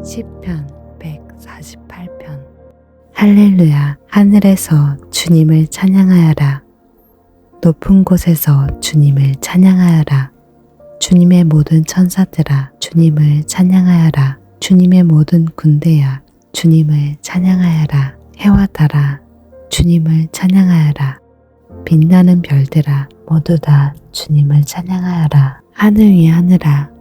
시편 148편. 할렐루야. 하늘에서 주님을 찬양하여라. 높은 곳에서 주님을 찬양하여라. 주님의 모든 천사들아, 주님을 찬양하여라. 주님의 모든 군대야, 주님을 찬양하여라. 해와 달아, 주님을 찬양하여라. 빛나는 별들아, 모두 다 주님을 찬양하여라. 하늘 위의 하늘아,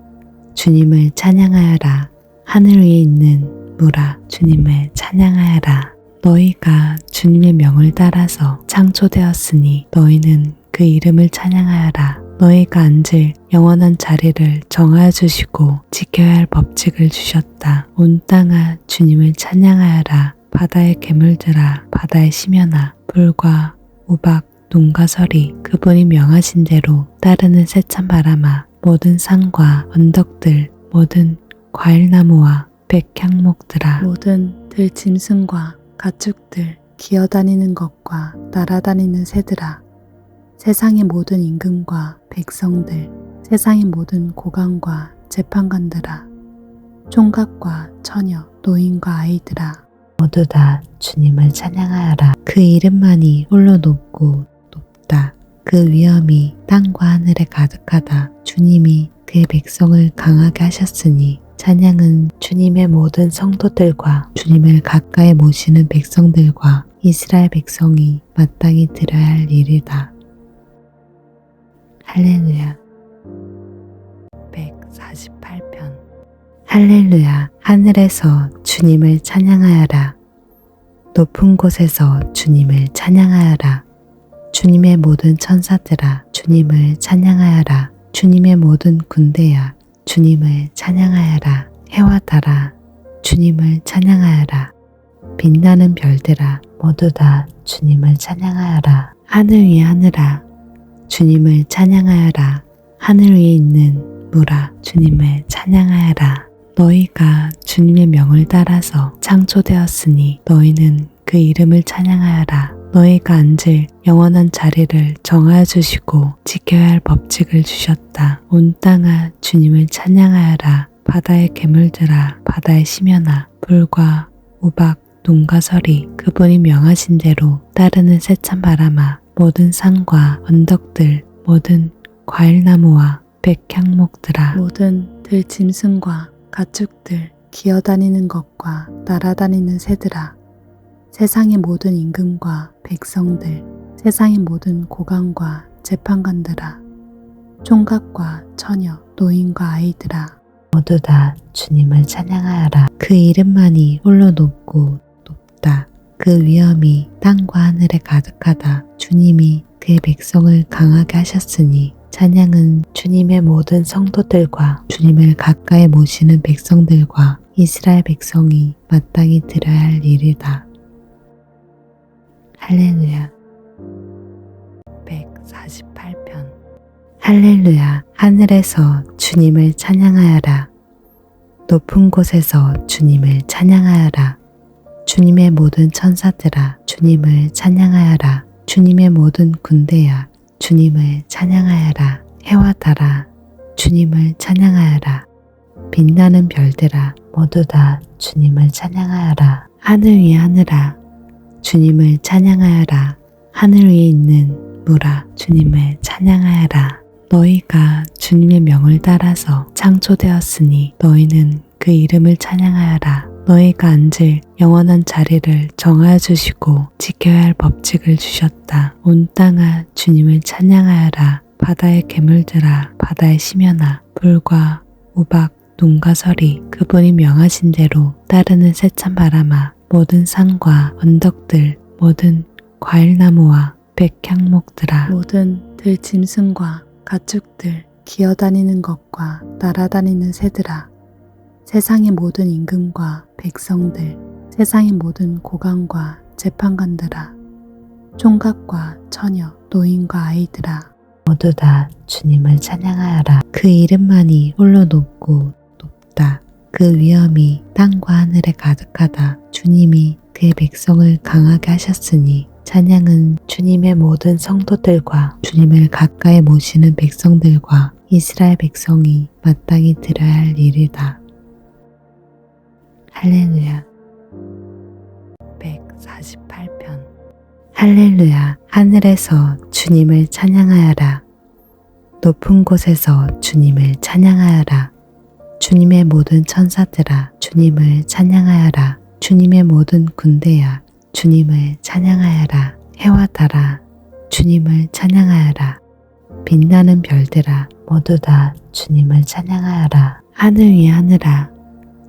주님을 찬양하여라. 하늘 위에 있는 물아, 주님을 찬양하여라. 너희가 주님의 명을 따라서 창조되었으니 너희는 그 이름을 찬양하여라. 너희가 앉을 영원한 자리를 정하여 주시고 지켜야 할 법칙을 주셨다. 온 땅아, 주님을 찬양하여라. 바다의 괴물들아, 바다의 심연아, 불과 우박, 눈과 서리, 그분이 명하신 대로 따르는 세찬 바람아, 모든 산과 언덕들, 모든 과일나무와 백향목들아, 모든 들짐승과 가축들, 기어다니는 것과 날아다니는 새들아, 세상의 모든 임금과 백성들, 세상의 모든 고관과 재판관들아, 총각과 처녀, 노인과 아이들아, 모두 다 주님을 찬양하여라. 그 이름만이 홀로 높고 높다. 그 위엄이 땅과 하늘에 가득하다. 주님이 그의 백성을 강하게 하셨으니 찬양은 주님의 모든 성도들과 주님을 가까이 모시는 백성들과 이스라엘 백성이 마땅히 들어야 할 일이다. 할렐루야. 148편. 할렐루야. 하늘에서 주님을 찬양하여라. 높은 곳에서 주님을 찬양하여라. 주님의 모든 천사들아, 주님을 찬양하여라. 주님의 모든 군대야, 주님을 찬양하여라. 해와 달아, 주님을 찬양하여라. 빛나는 별들아, 모두 다 주님을 찬양하여라. 하늘 위의 하늘아, 주님을 찬양하여라. 하늘 위에 있는 물아, 주님을 찬양하여라. 너희가 주님의 명을 따라서 창조되었으니 너희는 그 이름을 찬양하여라. 너희가 앉을 영원한 자리를 정하여 주시고 지켜야 할 법칙을 주셨다. 온 땅아, 주님을 찬양하여라. 바다의 괴물들아, 바다의 심연아, 불과 우박, 눈과 서리, 그분이 명하신 대로 따르는 세찬 바람아, 모든 산과 언덕들, 모든 과일나무와 백향목들아, 모든 들짐승과 가축들, 기어다니는 것과 날아다니는 새들아, 세상의 모든 임금과 백성들, 세상의 모든 고관과 재판관들아, 총각과 처녀, 노인과 아이들아, 모두 다 주님을 찬양하여라. 그 이름만이 홀로 높고 높다. 그 위엄이 땅과 하늘에 가득하다. 주님이 그의 백성을 강하게 하셨으니 찬양은 주님의 모든 성도들과 주님을 가까이 모시는 백성들과 이스라엘 백성이 마땅히 들어야 할 일이다. 할렐루야. 148편. 할렐루야. 하늘에서 주님을 찬양하여라. 높은 곳에서 주님을 찬양하여라. 주님의 모든 천사들아, 주님을 찬양하여라. 주님의 모든 군대야, 주님을 찬양하여라. 해와 달아, 주님을 찬양하여라. 빛나는 별들아, 모두 다 주님을 찬양하여라. 하늘 위의 하늘아, 주님을 찬양하여라. 하늘 위에 있는 물아, 주님을 찬양하여라. 너희가 주님의 명을 따라서 창조되었으니 너희는 그 이름을 찬양하여라. 너희가 앉을 영원한 자리를 정하여 주시고 지켜야 할 법칙을 주셨다. 온 땅아, 주님을 찬양하여라. 바다의 괴물들아, 바다의 심연아, 불과 우박, 눈과 서리, 그분이 명하신 대로 따르는 세찬 바람아, 모든 산과 언덕들, 모든 과일나무와 백향목들아, 모든 들짐승과 가축들, 기어다니는 것과 날아다니는 새들아, 세상의 모든 임금과 백성들, 세상의 모든 고관과 재판관들아, 총각과 처녀, 노인과 아이들아, 모두 다 주님을 찬양하여라. 그 이름만이 홀로 높고 높다. 그 위엄이 땅과 하늘에 가득하다. 주님이 그의 백성을 강하게 하셨으니 찬양은 주님의 모든 성도들과 주님을 가까이 모시는 백성들과 이스라엘 백성이 마땅히 들어야 할 일이다. 할렐루야. 148편. 할렐루야. 하늘에서 주님을 찬양하여라. 높은 곳에서 주님을 찬양하여라. 주님의 모든 천사들아 주님을 찬양하여라. 주님의 모든 군대야 주님을 찬양하여라. 해와 달아 주님을 찬양하여라. 빛나는 별들아 모두 다 주님을 찬양하여라. 하늘 위의 하늘아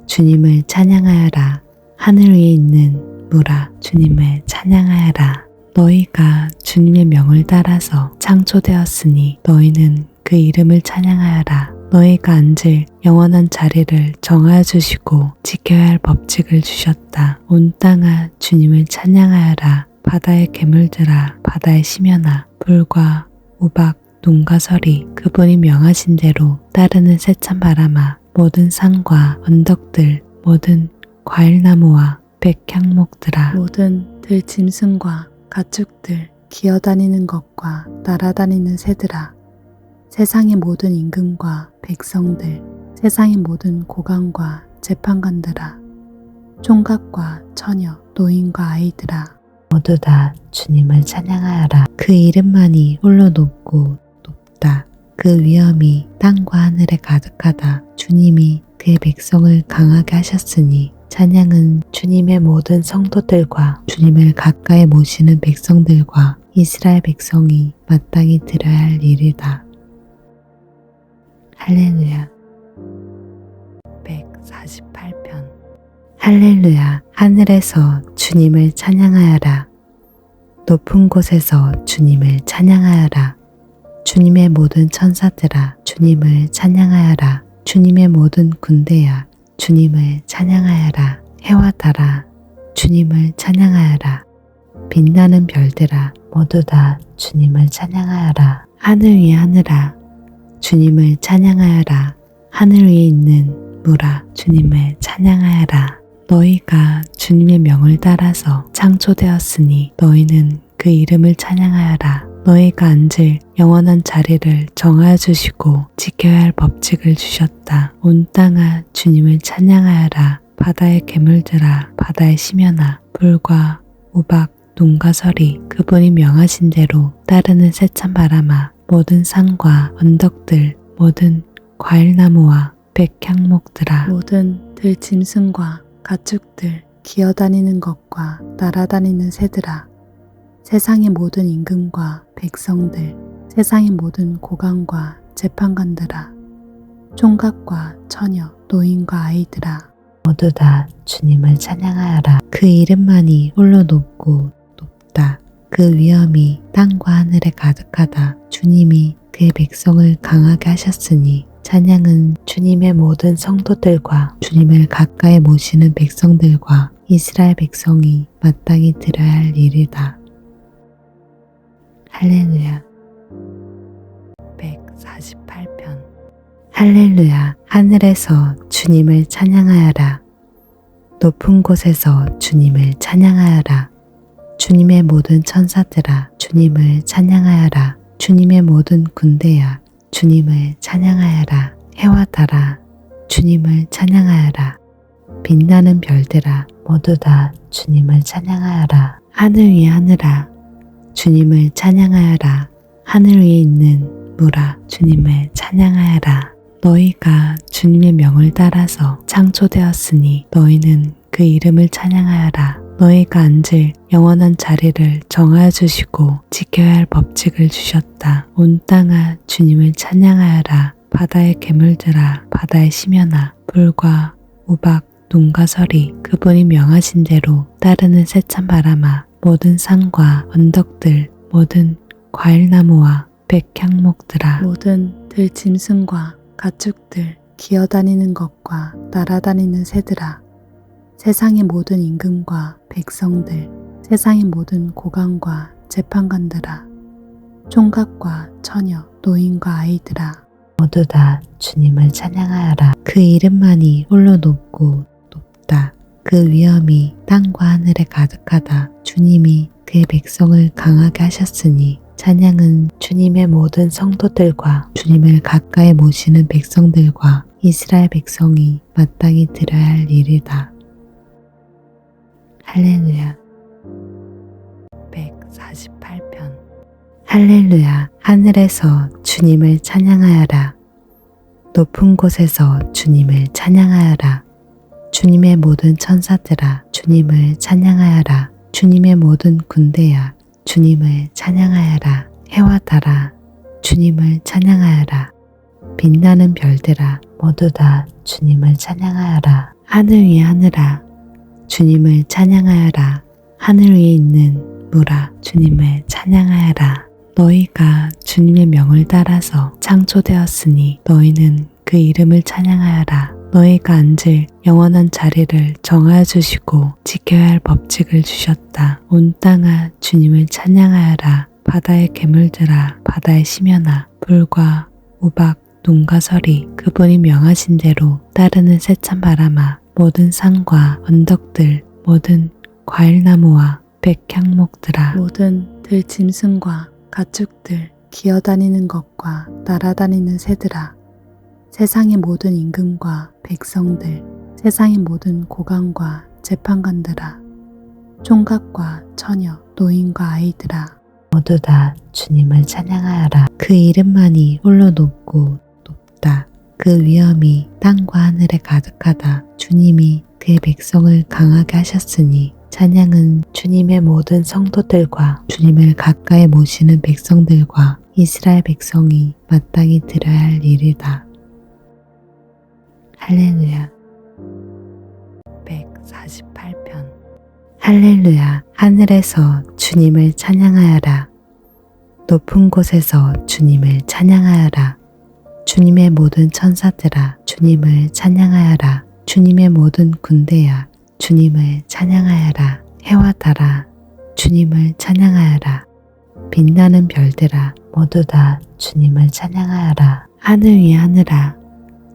주님을 찬양하여라. 하늘 위에 있는 물아 주님을 찬양하여라. 너희가 주님의 명을 따라서 창조되었으니 너희는 그 이름을 찬양하여라. 너희가 앉을 영원한 자리를 정하여 주시고 지켜야 할 법칙을 주셨다. 온 땅아 주님을 찬양하여라. 바다의 괴물들아 바다의 심연아 불과 우박 눈과 서리 그분이 명하신 대로 따르는 세찬 바람아 모든 산과 언덕들 모든 과일나무와 백향목들아 모든 들짐승과 가축들 기어다니는 것과 날아다니는 새들아 세상의 모든 임금과 백성들 세상의 모든 고관과 재판관들아 총각과 처녀 노인과 아이들아 모두 다 주님을 찬양하여라. 그 이름만이 홀로 높고 높다. 그 위엄이 땅과 하늘에 가득하다. 주님이 그의 백성을 강하게 하셨으니 찬양은 주님의 모든 성도들과 주님을 가까이 모시는 백성들과 이스라엘 백성이 마땅히 들어야 할 일이다. 할렐루야. 148편. 할렐루야. 하늘에서 주님을 찬양하여라. 높은 곳에서 주님을 찬양하여라. 주님의 모든 천사들아 주님을 찬양하여라. 주님의 모든 군대야 주님을 찬양하여라. 해와 달아 주님을 찬양하여라. 빛나는 별들아 모두 다 주님을 찬양하여라. 하늘 위의 하늘아 주님을 찬양하여라. 하늘 위에 있는 물아 주님을 찬양하여라. 너희가 주님의 명을 따라서 창조되었으니 너희는 그 이름을 찬양하여라. 너희가 앉을 영원한 자리를 정하여 주시고 지켜야 할 법칙을 주셨다. 온 땅아 주님을 찬양하여라. 바다의 괴물들아 바다의 심연아 불과 우박 눈과 서리 그분이 명하신 대로 따르는 세찬 바람아 모든 산과 언덕들 모든 과일나무와 백향목들아 모든 들짐승과 가축들 기어다니는 것과 날아다니는 새들아 세상의 모든 임금과 백성들 세상의 모든 고관과 재판관들아 총각과 처녀 노인과 아이들아 모두 다 주님을 찬양하여라. 그 이름만이 홀로 높고 높다. 그 위엄이 땅과 하늘에 가득하다. 주님이 그의 백성을 강하게 하셨으니 찬양은 주님의 모든 성도들과 주님을 가까이 모시는 백성들과 이스라엘 백성이 마땅히 들어야 할 일이다. 할렐루야. 148편. 할렐루야. 하늘에서 주님을 찬양하여라. 높은 곳에서 주님을 찬양하여라. 주님의 모든 천사들아 주님을 찬양하여라. 주님의 모든 군대야 주님을 찬양하여라. 해와 달아 주님을 찬양하여라. 빛나는 별들아 모두 다 주님을 찬양하여라. 하늘 위의 하늘아 주님을 찬양하여라. 하늘 위에 있는 물아 주님을 찬양하여라. 너희가 주님의 명을 따라서 창조되었으니 너희는 그 이름을 찬양하여라. 너희가 앉을 영원한 자리를 정하여 주시고 지켜야 할 법칙을 주셨다. 온 땅아 주님을 찬양하여라. 바다의 괴물들아 바다의 심연아 불과 우박 눈과 서리 그분이 명하신 대로 따르는 세찬 바람아 모든 산과 언덕들 모든 과일나무와 백향목들아 모든 들짐승과 가축들 기어다니는 것과 날아다니는 새들아 세상의 모든 임금과 백성들 세상의 모든 고관과 재판관들아 총각과 처녀 노인과 아이들아 모두 다 주님을 찬양하여라. 그 이름만이 홀로 높고 높다. 그 위엄이 땅과 하늘에 가득하다. 주님이 그의 백성을 강하게 하셨으니 찬양은 주님의 모든 성도들과 주님을 가까이 모시는 백성들과 이스라엘 백성이 마땅히 들어야 할 일이다. 할렐루야. 148편. 할렐루야. 하늘에서 주님을 찬양하여라. 높은 곳에서 주님을 찬양하여라. 주님의 모든 천사들아 주님을 찬양하여라. 주님의 모든 군대야 주님을 찬양하여라. 해와 달아 주님을 찬양하여라. 빛나는 별들아 모두 다 주님을 찬양하여라. 하늘 위의 하늘아 주님을 찬양하여라. 하늘 위에 있는 물아 주님을 찬양하여라. 너희가 주님의 명을 따라서 창조되었으니 너희는 그 이름을 찬양하여라. 너희가 앉을 영원한 자리를 정하여 주시고 지켜야 할 법칙을 주셨다. 온 땅아 주님을 찬양하여라. 바다의 괴물들아 바다의 심연아 불과 우박 눈과 서리 그분이 명하신 대로 따르는 세찬 바람아 모든 산과 언덕들 모든 과일나무와 백향목들아 모든 들짐승과 가축들 기어다니는 것과 날아다니는 새들아 세상의 모든 임금과 백성들 세상의 모든 고관과 재판관들아 총각과 처녀 노인과 아이들아 모두 다 주님을 찬양하여라. 그 이름만이 홀로 높고 높다. 그 위엄이 땅과 하늘에 가득하다. 주님이 그의 백성을 강하게 하셨으니 찬양은 주님의 모든 성도들과 주님을 가까이 모시는 백성들과 이스라엘 백성이 마땅히 들어야 할 일이다. 할렐루야. 148편. 할렐루야. 하늘에서 주님을 찬양하여라. 높은 곳에서 주님을 찬양하여라. 주님의 모든 천사들아 주님을 찬양하여라. 주님의 모든 군대야 주님을 찬양하여라. 해와 달아 주님을 찬양하여라. 빛나는 별들아 모두 다 주님을 찬양하여라. 하늘 위의 하늘아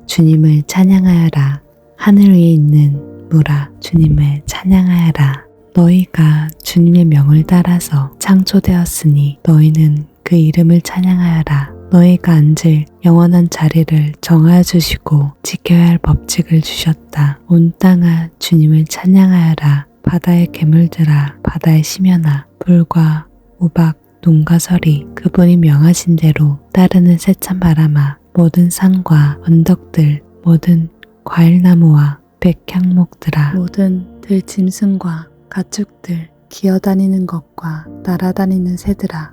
주님을 찬양하여라. 하늘 위에 있는 물아 주님을 찬양하여라. 너희가 주님의 명을 따라서 창조되었으니 너희는 그 이름을 찬양하여라. 너희가 앉을 영원한 자리를 정하여 주시고 지켜야 할 법칙을 주셨다. 온 땅아 주님을 찬양하여라. 바다의 괴물들아 바다의 심연아 불과 우박 눈과 서리 그분이 명하신 대로 따르는 세찬 바람아 모든 산과 언덕들 모든 과일나무와 백향목들아 모든 들짐승과 가축들 기어다니는 것과 날아다니는 새들아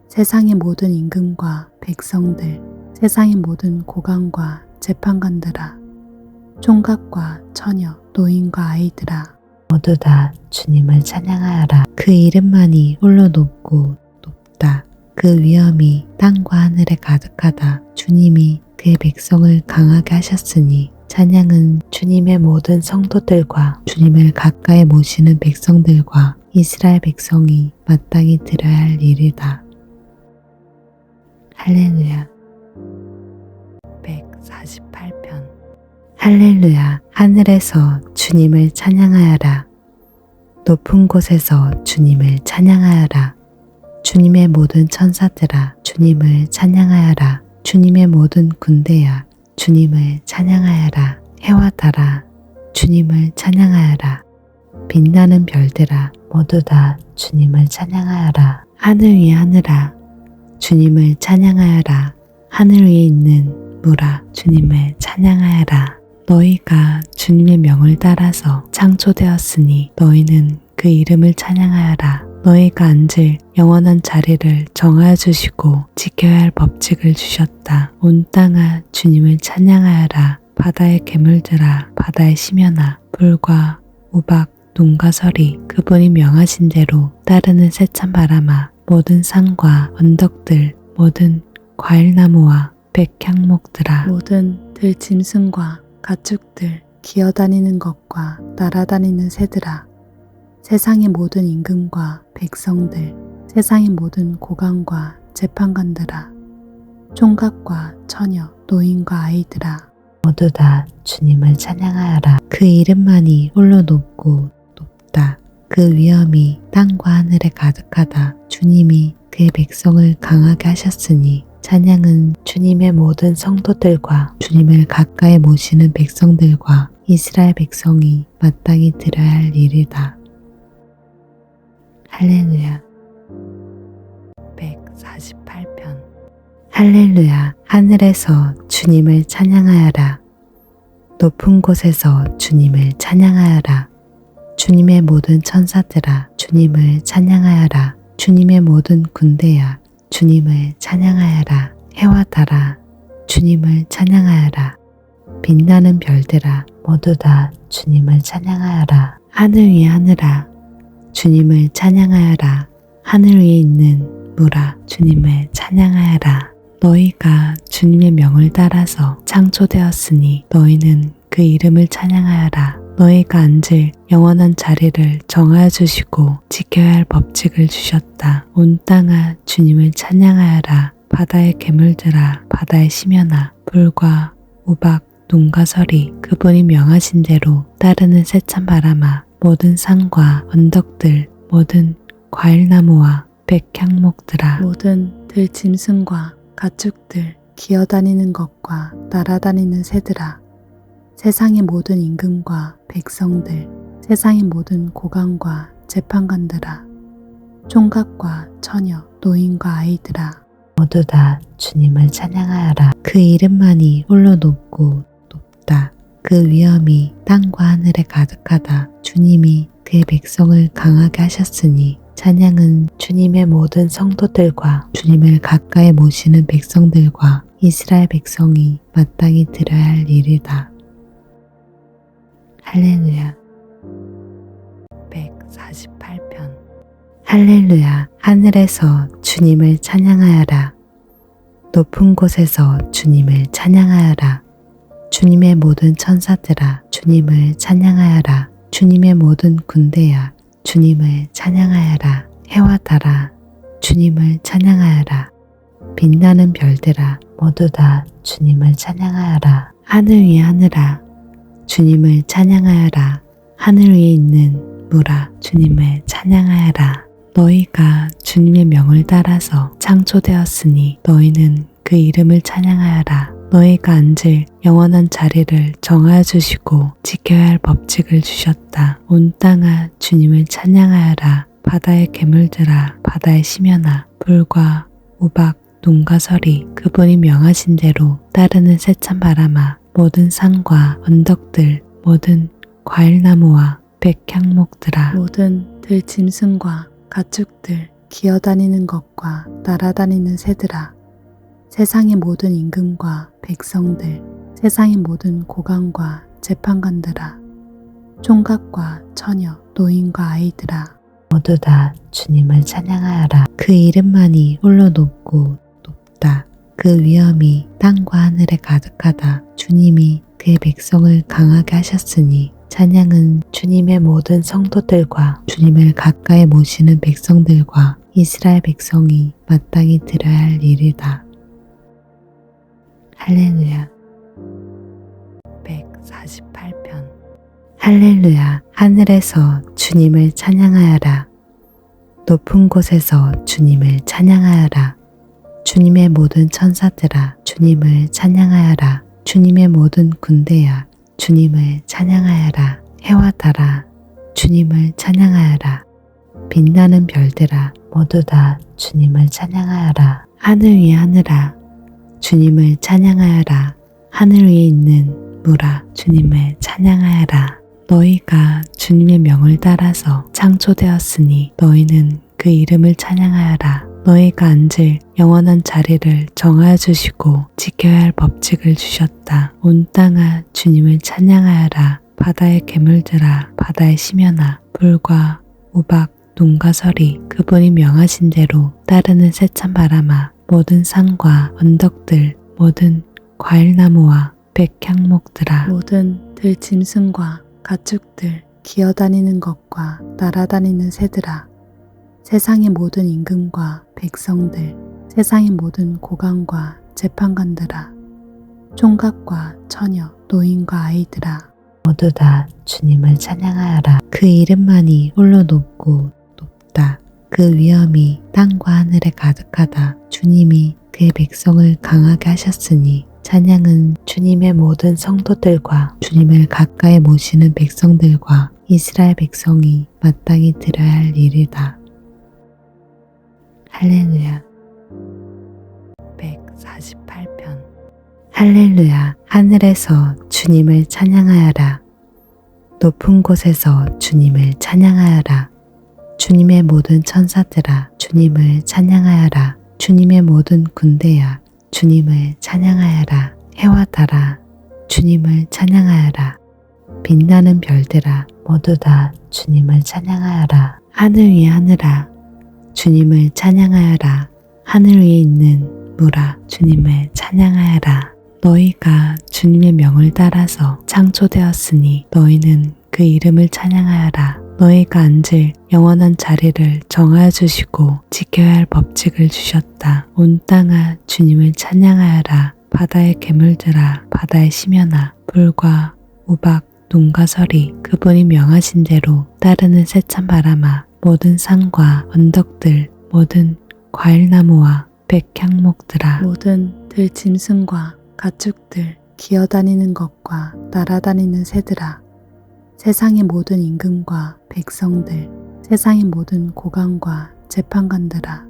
세상의 모든 임금과 백성들 세상의 모든 고관과 재판관들아 총각과 처녀 노인과 아이들아 모두 다 주님을 찬양하여라. 그 이름만이 홀로 높고 높다. 그 위엄이 땅과 하늘에 가득하다. 주님이 그의 백성을 강하게 하셨으니 찬양은 주님의 모든 성도들과 주님을 가까이 모시는 백성들과 이스라엘 백성이 마땅히 들어야 할 일이다. 할렐루야. 148편. 할렐루야. 하늘에서 주님을 찬양하여라. 높은 곳에서 주님을 찬양하여라. 주님의 모든 천사들아 주님을 찬양하여라. 주님의 모든 군대야 주님을 찬양하여라. 해와 달아 주님을 찬양하여라. 빛나는 별들아 모두 다 주님을 찬양하여라. 하늘 위의 하늘아 주님을 찬양하여라. 하늘 위에 있는 물아 주님을 찬양하여라. 너희가 주님의 명을 따라서 창조되었으니 너희는 그 이름을 찬양하여라. 너희가 앉을 영원한 자리를 정하여 주시고 지켜야 할 법칙을 주셨다. 온 땅아 주님을 찬양하여라. 바다의 괴물들아 바다의 심연아 불과 우박 눈과 서리 그분이 명하신 대로 따르는 세찬 바람아 모든 산과 언덕들 모든 과일나무와 백향목들아 모든 들짐승과 가축들 기어다니는 것과 날아다니는 새들아 세상의 모든 임금과 백성들 세상의 모든 고관과 재판관들아 총각과 처녀 노인과 아이들아 모두 다 주님을 찬양하여라. 그 이름만이 홀로 높고 높다. 그 위엄이 땅과 하늘에 가득하다. 주님이 그의 백성을 강하게 하셨으니 찬양은 주님의 모든 성도들과 주님을 가까이 모시는 백성들과 이스라엘 백성이 마땅히 들어야 할 일이다. 할렐루야. 148편. 할렐루야. 하늘에서 주님을 찬양하여라. 높은 곳에서 주님을 찬양하여라. 주님의 모든 천사들아 주님을 찬양하여라. 주님의 모든 군대야 주님을 찬양하여라. 해와 달아 주님을 찬양하여라. 빛나는 별들아 모두 다 주님을 찬양하여라. 하늘 위의 하늘아 주님을 찬양하여라. 하늘 위에 있는 물아 주님을 찬양하여라. 너희가 주님의 명을 따라서 창조되었으니 너희는 그 이름을 찬양하여라. 너희가 앉을 영원한 자리를 정하여 주시고 지켜야 할 법칙을 주셨다. 온 땅아 주님을 찬양하여라. 바다의 괴물들아 바다의 심연아 불과 우박 눈과 서리 그분이 명하신 대로 따르는 세찬 바람아 모든 산과 언덕들 모든 과일나무와 백향목들아 모든 들짐승과 가축들 기어다니는 것과 날아다니는 새들아 세상의 모든 임금과 백성들 세상의 모든 고관과 재판관들아 총각과 처녀 노인과 아이들아 모두 다 주님을 찬양하여라. 그 이름만이 홀로 높고 높다. 그 위엄이 땅과 하늘에 가득하다. 주님이 그의 백성을 강하게 하셨으니 찬양은 주님의 모든 성도들과 주님을 가까이 모시는 백성들과 이스라엘 백성이 마땅히 들어야 할 일이다. 할렐루야. 148편. 할렐루야. 하늘에서 주님을 찬양하여라. 높은 곳에서 주님을 찬양하여라. 주님의 모든 천사들아 주님을 찬양하여라. 주님의 모든 군대야 주님을 찬양하여라. 해와 달아 주님을 찬양하여라. 빛나는 별들아 모두 다 주님을 찬양하여라. 하늘 위의 하늘아 주님을 찬양하여라. 하늘 위에 있는 물아 주님을 찬양하여라. 너희가 주님의 명을 따라서 창조되었으니 너희는 그 이름을 찬양하여라. 너희가 앉을 영원한 자리를 정하여 주시고 지켜야 할 법칙을 주셨다. 온 땅아 주님을 찬양하여라. 바다의 괴물들아 바다의 심연아 불과 우박 눈과 서리 그분이 명하신 대로 따르는 세찬 바람아 모든 산과 언덕들 모든 과일나무와 백향목들아 모든 들짐승과 가축들 기어다니는 것과 날아다니는 새들아 세상의 모든 임금과 백성들 세상의 모든 고관과 재판관들아 총각과 처녀 노인과 아이들아 모두 다 주님을 찬양하여라. 그 이름만이 홀로 높고 높다. 그 위엄이 땅과 하늘에 가득하다. 주님이 그의 백성을 강하게 하셨으니 찬양은 주님의 모든 성도들과 주님을 가까이 모시는 백성들과 이스라엘 백성이 마땅히 들어야 할 일이다. 할렐루야. 148편. 할렐루야. 하늘에서 주님을 찬양하여라. 높은 곳에서 주님을 찬양하여라. 주님의 모든 천사들아 주님을 찬양하여라. 주님의 모든 군대야 주님을 찬양하여라. 해와 달아 주님을 찬양하여라. 빛나는 별들아 모두 다 주님을 찬양하여라. 하늘 위의 하늘아 주님을 찬양하여라. 하늘 위에 있는 물아 주님을 찬양하여라. 너희가 주님의 명을 따라서 창조되었으니 너희는 그 이름을 찬양하여라. 너희가 앉을 영원한 자리를 정하여 주시고 지켜야 할 법칙을 주셨다. 온 땅아 주님을 찬양하여라. 바다의 괴물들아 바다의 심연아 불과 우박 눈과 서리 그분이 명하신 대로 따르는 세찬 바람아 모든 산과 언덕들 모든 과일나무와 백향목들아 모든 들짐승과 가축들 기어다니는 것과 날아다니는 새들아 세상의 모든 임금과 백성들 세상의 모든 고관과 재판관들아 총각과 처녀 노인과 아이들아 모두 다 주님을 찬양하여라. 그 이름만이 홀로 높고 높다. 그 위엄이 땅과 하늘에 가득하다. 주님이 그의 백성을 강하게 하셨으니 찬양은 주님의 모든 성도들과 주님을 가까이 모시는 백성들과 이스라엘 백성이 마땅히 들어야 할 일이다. 할렐루야. 148편. 할렐루야. 하늘에서 주님을 찬양하여라. 높은 곳에서 주님을 찬양하여라. 주님의 모든 천사들아, 주님을 찬양하여라. 주님의 모든 군대야, 주님을 찬양하여라. 해와 달아, 주님을 찬양하여라. 빛나는 별들아, 모두 다 주님을 찬양하여라. 하늘 위에 하늘아, 주님을 찬양하여라. 하늘 위에 있는 물아, 주님을 찬양하여라. 너희가 주님의 명을 따라서 창조되었으니 너희는 그 이름을 찬양하여라. 너희가 앉을 영원한 자리를 정하여 주시고 지켜야 할 법칙을 주셨다. 온 땅아 주님을 찬양하여라. 바다의 괴물들아, 바다의 심연아, 불과 우박, 눈과 서리, 그분이 명하신 대로 따르는 세찬 바람아, 모든 산과 언덕들, 모든 과일나무와 백향목들아, 모든 들짐승과 가축들, 기어다니는 것과 날아다니는 새들아, 세상의 모든 임금과 백성들, 세상의 모든 고관과 재판관들아,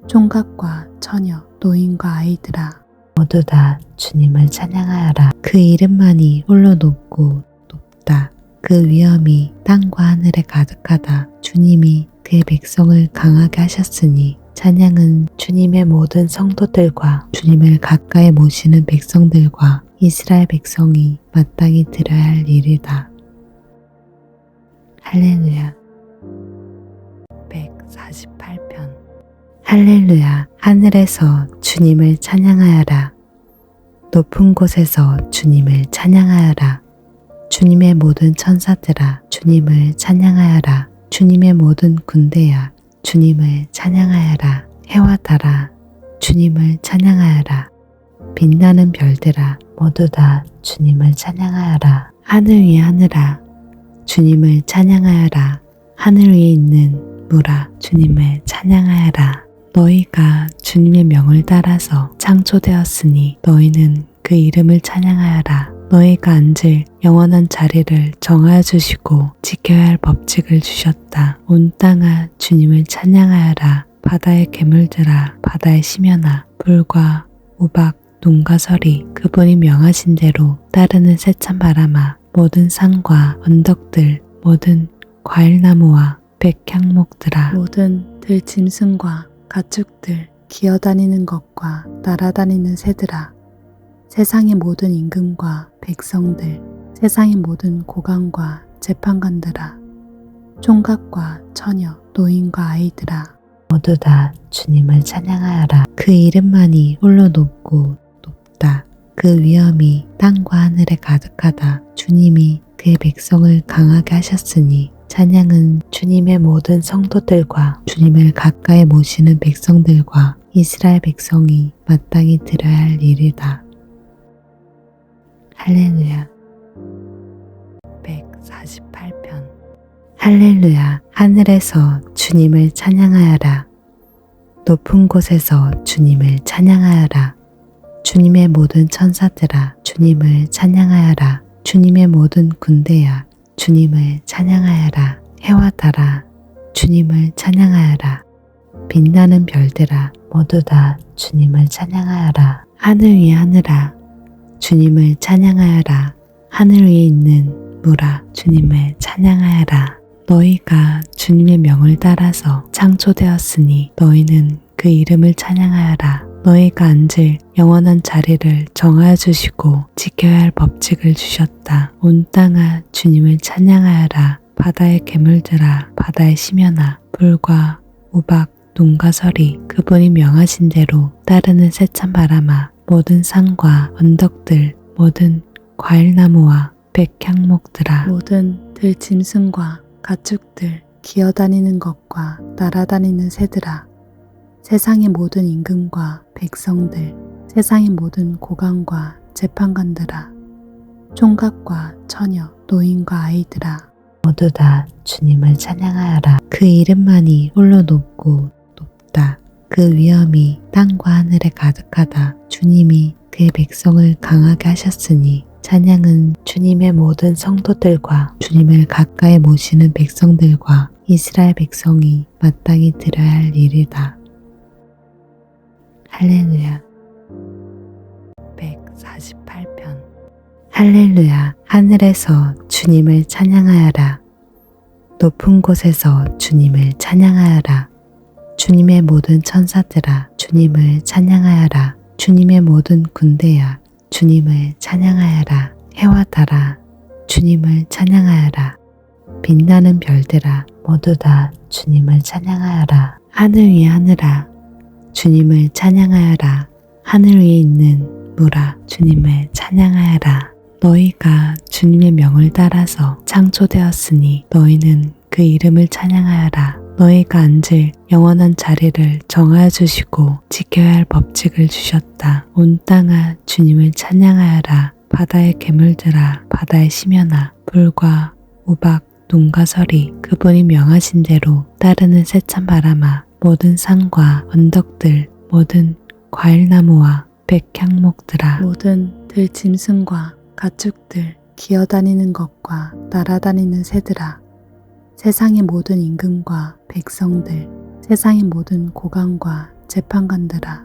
총각과 처녀, 노인과 아이들아, 모두 다 주님을 찬양하여라. 그 이름만이 홀로 높고 높다. 그 위엄이 땅과 하늘에 가득하다. 주님이 그의 백성을 강하게 하셨으니 찬양은 주님의 모든 성도들과 주님을 가까이 모시는 백성들과 이스라엘 백성이 마땅히 드려야 할 일이다. 할렐루야. 148편. 할렐루야. 하늘에서 주님을 찬양하여라. 높은 곳에서 주님을 찬양하여라. 주님의 모든 천사들아, 주님을 찬양하여라. 주님의 모든 군대야, 주님을 찬양하여라. 해와 달아, 주님을 찬양하여라. 빛나는 별들아, 모두 다 주님을 찬양하여라. 하늘 위에 하늘아, 주님을 찬양하여라. 하늘 위에 있는 물아, 주님을 찬양하여라. 너희가 주님의 명을 따라서 창조되었으니 너희는 그 이름을 찬양하여라. 너희가 앉을 영원한 자리를 정하여 주시고 지켜야 할 법칙을 주셨다. 온 땅아 주님을 찬양하여라. 바다의 괴물들아, 바다의 심연아, 불과 우박, 눈과 서리, 그분이 명하신 대로 따르는 세찬 바람아, 모든 산과 언덕들, 모든 과일나무와 백향목들아, 모든 들짐승과 가축들, 기어다니는 것과 날아다니는 새들아, 세상의 모든 임금과 백성들, 세상의 모든 고관과 재판관들아, 총각과 처녀, 노인과 아이들아, 모두 다 주님을 찬양하여라. 그 이름만이 홀로 높고 높다. 그 위엄이 땅과 하늘에 가득하다. 주님이 그의 백성을 강하게 하셨으니 찬양은 주님의 모든 성도들과 주님을 가까이 모시는 백성들과 이스라엘 백성이 마땅히 드려야 할 일이다. 할렐루야. 148편. 할렐루야. 하늘에서 주님을 찬양하여라. 높은 곳에서 주님을 찬양하여라. 주님의 모든 천사들아, 주님을 찬양하여라. 주님의 모든 군대야, 주님을 찬양하여라. 해와 달아, 주님을 찬양하여라. 빛나는 별들아, 모두 다 주님을 찬양하여라. 하늘 위에 하늘아, 주님을 찬양하여라. 하늘 위에 있는 물아, 주님을 찬양하여라. 너희가 주님의 명을 따라서 창조되었으니 너희는 그 이름을 찬양하여라. 너희가 앉을 영원한 자리를 정하여 주시고 지켜야 할 법칙을 주셨다. 온 땅아 주님을 찬양하여라. 바다의 괴물들아, 바다의 심연아, 불과 우박, 눈과 서리, 그분이 명하신 대로 따르는 세찬 바람아, 모든 산과 언덕들, 모든 과일나무와 백향목들아, 모든 들짐승과 가축들, 기어다니는 것과 날아다니는 새들아, 세상의 모든 임금과 백성들, 세상의 모든 고관과 재판관들아, 총각과 처녀, 노인과 아이들아, 모두 다 주님을 찬양하여라. 그 이름만이 홀로 높고 높다. 그 위엄이 땅과 하늘에 가득하다. 주님이 그의 백성을 강하게 하셨으니 찬양은 주님의 모든 성도들과 주님을 가까이 모시는 백성들과 이스라엘 백성이 마땅히 드려야 할 일이다. 할렐루야. 148편. 할렐루야. 하늘에서 주님을 찬양하여라. 높은 곳에서 주님을 찬양하여라. 주님의 모든 천사들아, 주님을 찬양하여라. 주님의 모든 군대야, 주님을 찬양하여라. 해와 달아, 주님을 찬양하여라. 빛나는 별들아, 모두 다 주님을 찬양하여라. 하늘 위의 하늘아, 주님을 찬양하여라. 하늘 위에 있는 물아, 주님을 찬양하여라. 너희가 주님의 명을 따라서 창조되었으니 너희는 그 이름을 찬양하여라. 너희가 앉을 영원한 자리를 정하여 주시고 지켜야 할 법칙을 주셨다. 온 땅아 주님을 찬양하여라. 바다의 괴물들아, 바다의 심연아, 불과 우박, 눈과 서리, 그분이 명하신 대로 따르는 세찬 바람아, 모든 산과 언덕들, 모든 과일나무와 백향목들아, 모든 들짐승과 가축들, 기어다니는 것과 날아다니는 새들아, 세상의 모든 임금과 백성들, 세상의 모든 고관과 재판관들아,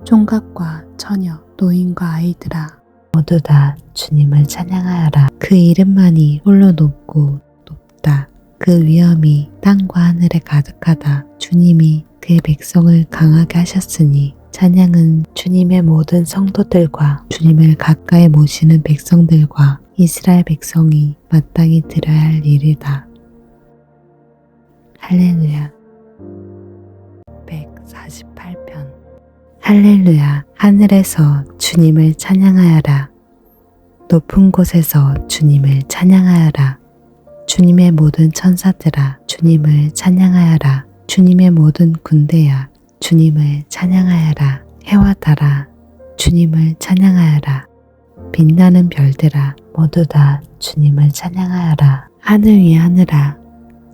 총각과 처녀, 노인과 아이들아, 모두 다 주님을 찬양하여라. 그 이름만이 홀로 높고 높다. 그 위엄이 땅과 하늘에 가득하다. 주님이 그의 백성을 강하게 하셨으니 찬양은 주님의 모든 성도들과 주님을 가까이 모시는 백성들과 이스라엘 백성이 마땅히 드려야 할 일이다. 할렐루야. 148편. 할렐루야. 하늘에서 주님을 찬양하여라. 높은 곳에서 주님을 찬양하여라. 주님의 모든 천사들아, 주님을 찬양하여라. 주님의 모든 군대야, 주님을 찬양하여라. 해와 달아, 주님을 찬양하여라. 빛나는 별들아, 모두 다 주님을 찬양하여라. 하늘 위의 하늘아,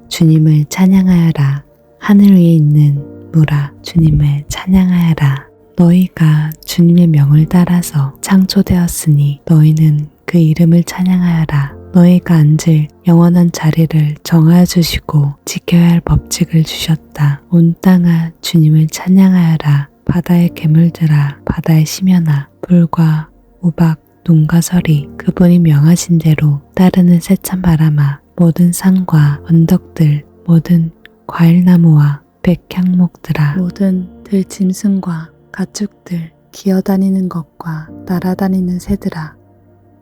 주님을 찬양하여라. 하늘 위에 있는 물아, 주님을 찬양하여라. 너희가 주님의 명을 따라서 창조되었으니 너희는 그 이름을 찬양하여라. 너희가 앉을 영원한 자리를 정하여 주시고 지켜야 할 법칙을 주셨다. 온 땅아 주님을 찬양하여라. 바다의 괴물들아, 바다의 심연아, 불과 우박, 눈과 서리, 그분이 명하신 대로 따르는 세찬 바람아, 모든 산과 언덕들, 모든 과일나무와 백향목들아, 모든 들짐승과 가축들, 기어다니는 것과 날아다니는 새들아,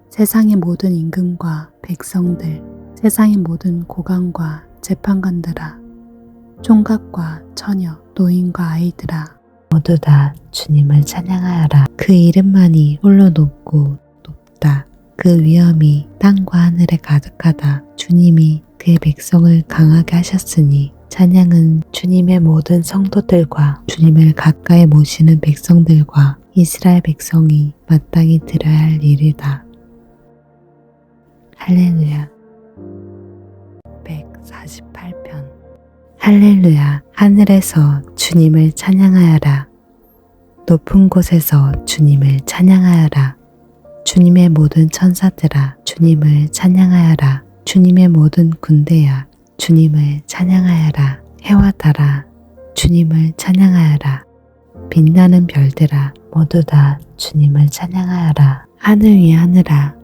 세상의 모든 임금과 백성들, 세상의 모든 고관과 재판관들아, 총각과 처녀, 노인과 아이들아, 모두 다 주님을 찬양하여라. 그 이름만이 홀로 높고 높다. 그 위엄이 땅과 하늘에 가득하다. 주님이 그의 백성을 강하게 하셨으니 찬양은 주님의 모든 성도들과 주님을 가까이 모시는 백성들과 이스라엘 백성이 마땅히 드려야 할 일이다. 할렐루야. 148편. 할렐루야. 하늘에서 주님을 찬양하여라. 높은 곳에서 주님을 찬양하여라. 주님의 모든 천사들아, 주님을 찬양하여라. 주님의 모든 군대야, 주님을 찬양하여라. 해와 달아, 주님을 찬양하여라. 빛나는 별들아, 모두 다 주님을 찬양하여라. 하늘 위의 하늘아,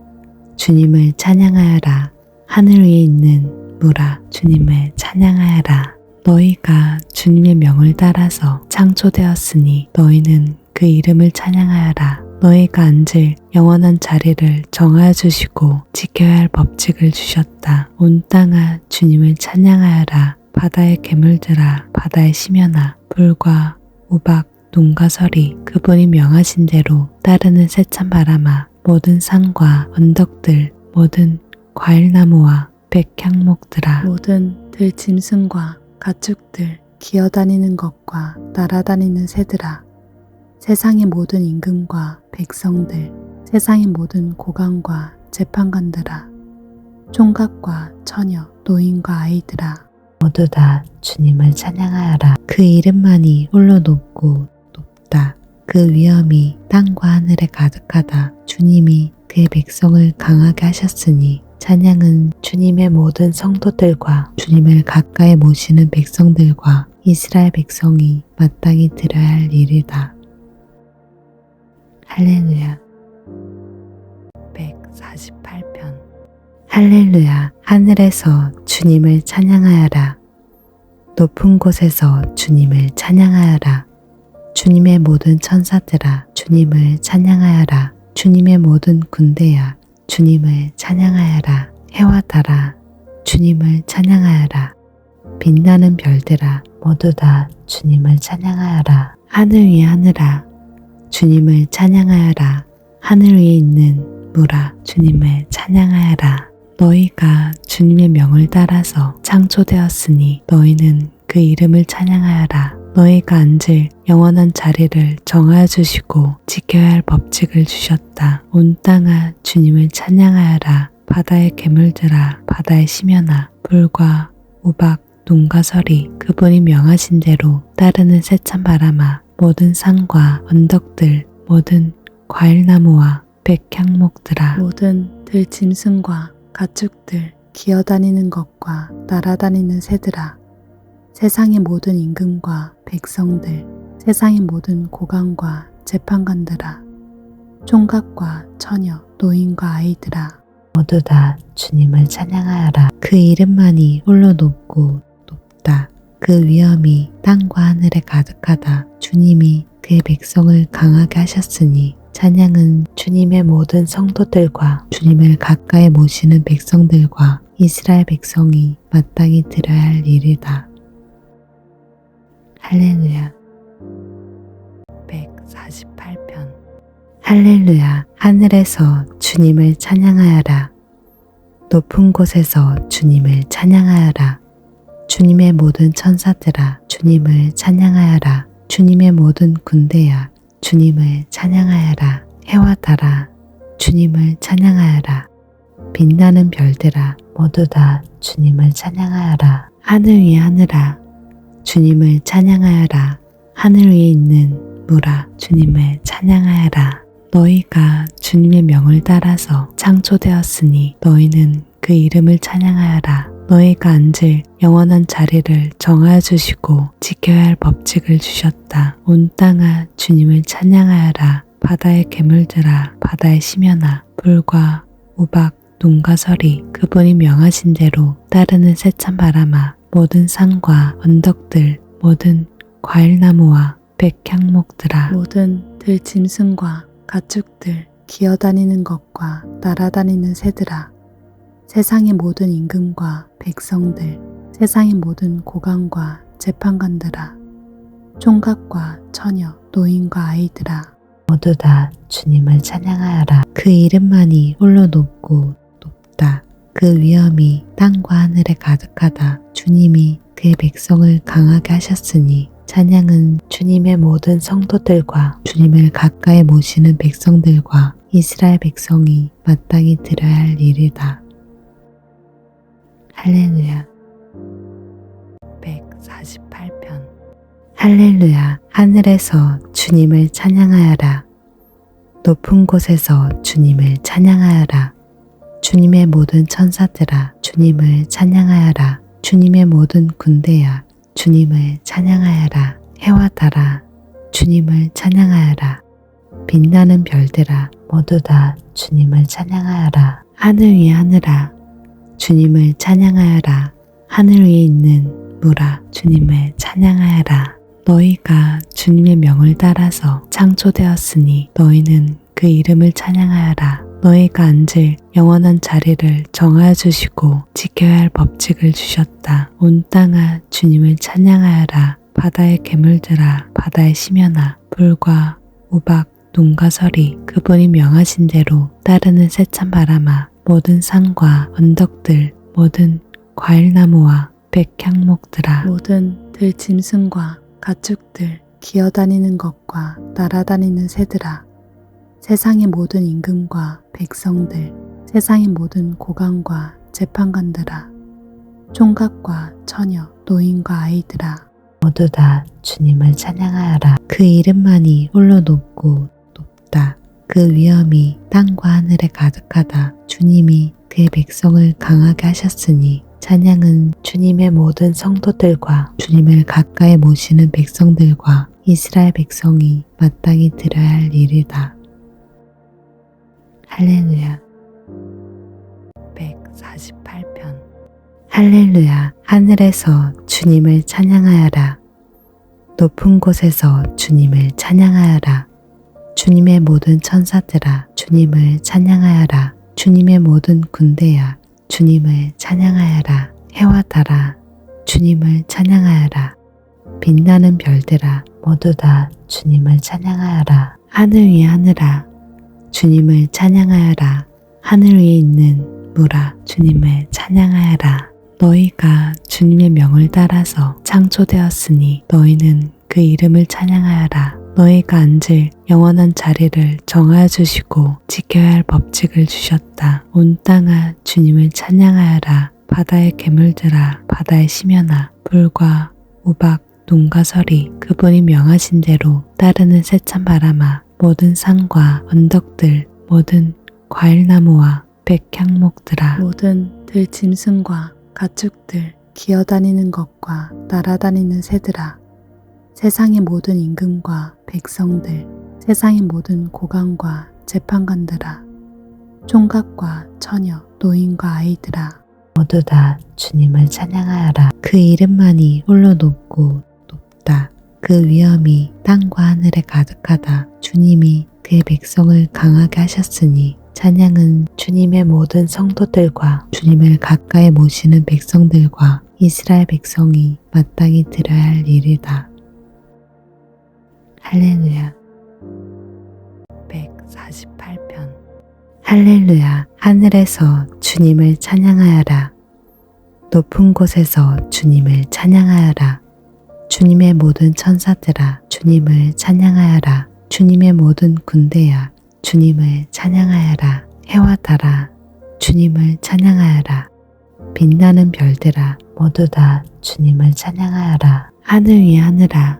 주님을 찬양하여라. 하늘 위에 있는 물아, 주님을 찬양하여라. 너희가 주님의 명을 따라서 창조되었으니 너희는 그 이름을 찬양하여라. 너희가 앉을 영원한 자리를 정하여 주시고 지켜야 할 법칙을 주셨다. 온 땅아 주님을 찬양하여라. 바다의 괴물들아, 바다의 심연아, 불과 우박, 눈과 서리, 그분이 명하신 대로 따르는 세찬 바람아, 모든 산과 언덕들, 모든 과일나무와 백향목들아, 모든 들짐승과 가축들, 기어다니는 것과 날아다니는 새들아, 세상의 모든 임금과 백성들, 세상의 모든 고관과 재판관들아, 총각과 처녀, 노인과 아이들아, 모두 다 주님을 찬양하여라. 그 이름만이 홀로 높고 높다. 그 위엄이 땅과 하늘에 가득하다. 주님이 그의 백성을 강하게 하셨으니 찬양은 주님의 모든 성도들과 주님을 가까이 모시는 백성들과 이스라엘 백성이 마땅히 드려야 할 일이다. 할렐루야. 148편. 할렐루야. 하늘에서 주님을 찬양하여라. 높은 곳에서 주님을 찬양하여라. 주님의 모든 천사들아 주님을 찬양하여라. 주님의 모든 군대야 주님을 찬양하여라. 해와 달아 주님을 찬양하여라. 빛나는 별들아 모두 다 주님을 찬양하여라. 하늘 위의 하늘아 주님을 찬양하여라. 하늘 위에 있는 물아 주님을 찬양하여라. 너희가 주님의 명을 따라서 창조되었으니 너희는 그 이름을 찬양하여라. 너희가 앉을 영원한 자리를 정하여 주시고 지켜야 할 법칙을 주셨다. 온 땅아 주님을 찬양하여라. 바다의 괴물들아 바다의 심연아 불과 우박 눈과 서리 그분이 명하신 대로 따르는 세찬 바람아 모든 산과 언덕들 모든 과일나무와 백향목들아 모든 들짐승과 가축들 기어다니는 것과 날아다니는 새들아 세상의 모든 임금과 백성들 세상의 모든 고관과 재판관들아 총각과 처녀 노인과 아이들아 모두 다 주님을 찬양하여라. 그 이름만이 홀로 높고 높다. 그 위엄이 땅과 하늘에 가득하다. 주님이 그의 백성을 강하게 하셨으니 찬양은 주님의 모든 성도들과 주님을 가까이 모시는 백성들과 이스라엘 백성이 마땅히 들어야 할 일이다. 할렐루야. 148편. 할렐루야. 하늘에서 주님을 찬양하여라. 높은 곳에서 주님을 찬양하여라. 주님의 모든 천사들아 주님을 찬양하여라. 주님의 모든 군대야 주님을 찬양하여라. 해와 달아 주님을 찬양하여라. 빛나는 별들아 모두 다 주님을 찬양하여라. 하늘 위의 하늘아 주님을 찬양하여라. 하늘 위에 있는 물아 주님을 찬양하여라. 너희가 주님의 명을 따라서 창조되었으니 너희는 그 이름을 찬양하여라. 너희가 앉을 영원한 자리를 정하여 주시고 지켜야 할 법칙을 주셨다. 온 땅아 주님을 찬양하여라. 바다의 괴물들아 바다의 심연아 불과 우박 눈과 서리 그분이 명하신 대로 따르는 세찬 바람아 모든 산과 언덕들 모든 과일나무와 백향목들아 모든 들짐승과 가축들 기어다니는 것과 날아다니는 새들아 세상의 모든 임금과 백성들 세상의 모든 고관과 재판관들아 총각과 처녀 노인과 아이들아 모두 다 주님을 찬양하여라. 그 이름만이 홀로 높고 높다. 그 위엄이 땅과 하늘에 가득하다. 주님이 그의 백성을 강하게 하셨으니 찬양은 주님의 모든 성도들과 주님을 가까이 모시는 백성들과 이스라엘 백성이 마땅히 들어야 할 일이다. 할렐루야. 148편. 할렐루야. 하늘에서 주님을 찬양하여라. 높은 곳에서 주님을 찬양하여라. 주님의 모든 천사들아 주님을 찬양하여라. 주님의 모든 군대야 주님을 찬양하여라. 해와 달아 주님을 찬양하여라. 빛나는 별들아 모두 다 주님을 찬양하여라. 하늘 위의 하늘아 주님을 찬양하여라. 하늘 위에 있는 물아 주님을 찬양하여라. 너희가 주님의 명을 따라서 창조되었으니 너희는 그 이름을 찬양하여라. 너희가 앉을 영원한 자리를 정하여 주시고 지켜야 할 법칙을 주셨다. 온 땅아 주님을 찬양하여라. 바다의 괴물들아 바다의 심연아 불과 우박 눈과 서리 그분이 명하신 대로 따르는 세찬 바람아 모든 산과 언덕들 모든 과일나무와 백향목들아 모든 들짐승과 가축들 기어다니는 것과 날아다니는 새들아 세상의 모든 임금과 백성들 세상의 모든 고관과 재판관들아 총각과 처녀 노인과 아이들아 모두 다 주님을 찬양하여라. 그 이름만이 홀로 높고 높다. 그 위엄이 땅과 하늘에 가득하다. 주님이 그의 백성을 강하게 하셨으니 찬양은 주님의 모든 성도들과 주님을 가까이 모시는 백성들과 이스라엘 백성이 마땅히 들어야 할 일이다. 할렐루야. 148편. 할렐루야. 하늘에서 주님을 찬양하여라. 높은 곳에서 주님을 찬양하여라. 주님의 모든 천사들아, 주님을 찬양하여라. 주님의 모든 군대야, 주님을 찬양하여라. 해와 달아, 주님을 찬양하여라. 빛나는 별들아, 모두 다 주님을 찬양하여라. 하늘 위의 하늘아, 주님을 찬양하여라. 하늘 위에 있는 물아, 주님을 찬양하여라. 너희가 주님의 명을 따라서 창조되었으니 너희는 그 이름을 찬양하여라. 너희가 앉을 영원한 자리를 정하여 주시고 지켜야 할 법칙을 주셨다. 온 땅아 주님을 찬양하여라. 바다의 괴물들아, 바다의 심연아, 불과 우박, 눈과 서리, 그분이 명하신 대로 따르는 세찬 바람아, 모든 산과 언덕들, 모든 과일나무와 백향목들아, 모든 들짐승과 가축들, 기어다니는 것과 날아다니는 새들아, 세상의 모든 임금과 백성들, 세상의 모든 고관과 재판관들아, 총각과 처녀, 노인과 아이들아, 모두 다 주님을 찬양하여라. 그 이름만이 홀로 높고 높다. 그 위엄이 땅과 하늘에 가득하다. 주님이 그의 백성을 강하게 하셨으니 찬양은 주님의 모든 성도들과 주님을 가까이 모시는 백성들과 이스라엘 백성이 마땅히 드려야 할 일이다. 할렐루야. 148편. 할렐루야. 하늘에서 주님을 찬양하여라. 높은 곳에서 주님을 찬양하여라. 주님의 모든 천사들아, 주님을 찬양하여라. 주님의 모든 군대야, 주님을 찬양하여라. 해와 달아, 주님을 찬양하여라. 빛나는 별들아, 모두 다 주님을 찬양하여라. 하늘 위의 하늘아,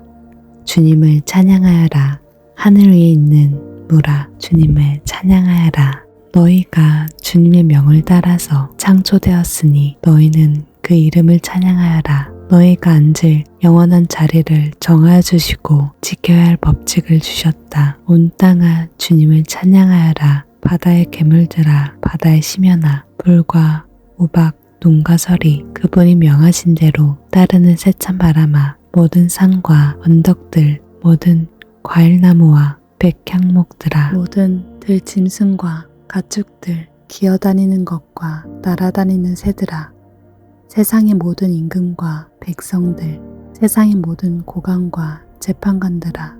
주님을 찬양하여라. 하늘 위에 있는 물아, 주님을 찬양하여라. 너희가 주님의 명을 따라서 창조되었으니 너희는 그 이름을 찬양하여라. 너희가 앉을 영원한 자리를 정하여 주시고 지켜야 할 법칙을 주셨다. 온 땅아 주님을 찬양하여라. 바다의 괴물들아, 바다의 심연아, 불과 우박, 눈과 서리, 그분이 명하신 대로 따르는 세찬 바람아, 모든 산과 언덕들, 모든 과일나무와 백향목들아, 모든 들짐승과 가축들, 기어다니는 것과 날아다니는 새들아, 세상의 모든 임금과 백성들, 세상의 모든 고관과 재판관들아,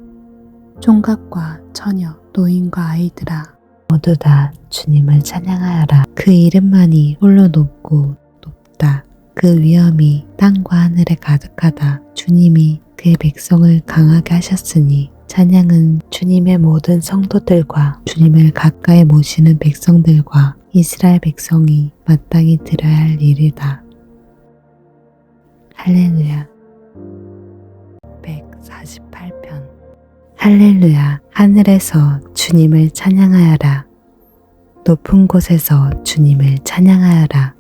총각과 처녀, 노인과 아이들아, 모두 다 주님을 찬양하여라. 그 이름만이 홀로 높고 높다. 그 위엄이 땅과 하늘에 가득하다. 주님이 그의 백성을 강하게 하셨으니 찬양은 주님의 모든 성도들과 주님을 가까이 모시는 백성들과 이스라엘 백성이 마땅히 드려야 할 일이다. 할렐루야. 148편. 할렐루야. 하늘에서 주님을 찬양하여라. 높은 곳에서 주님을 찬양하여라.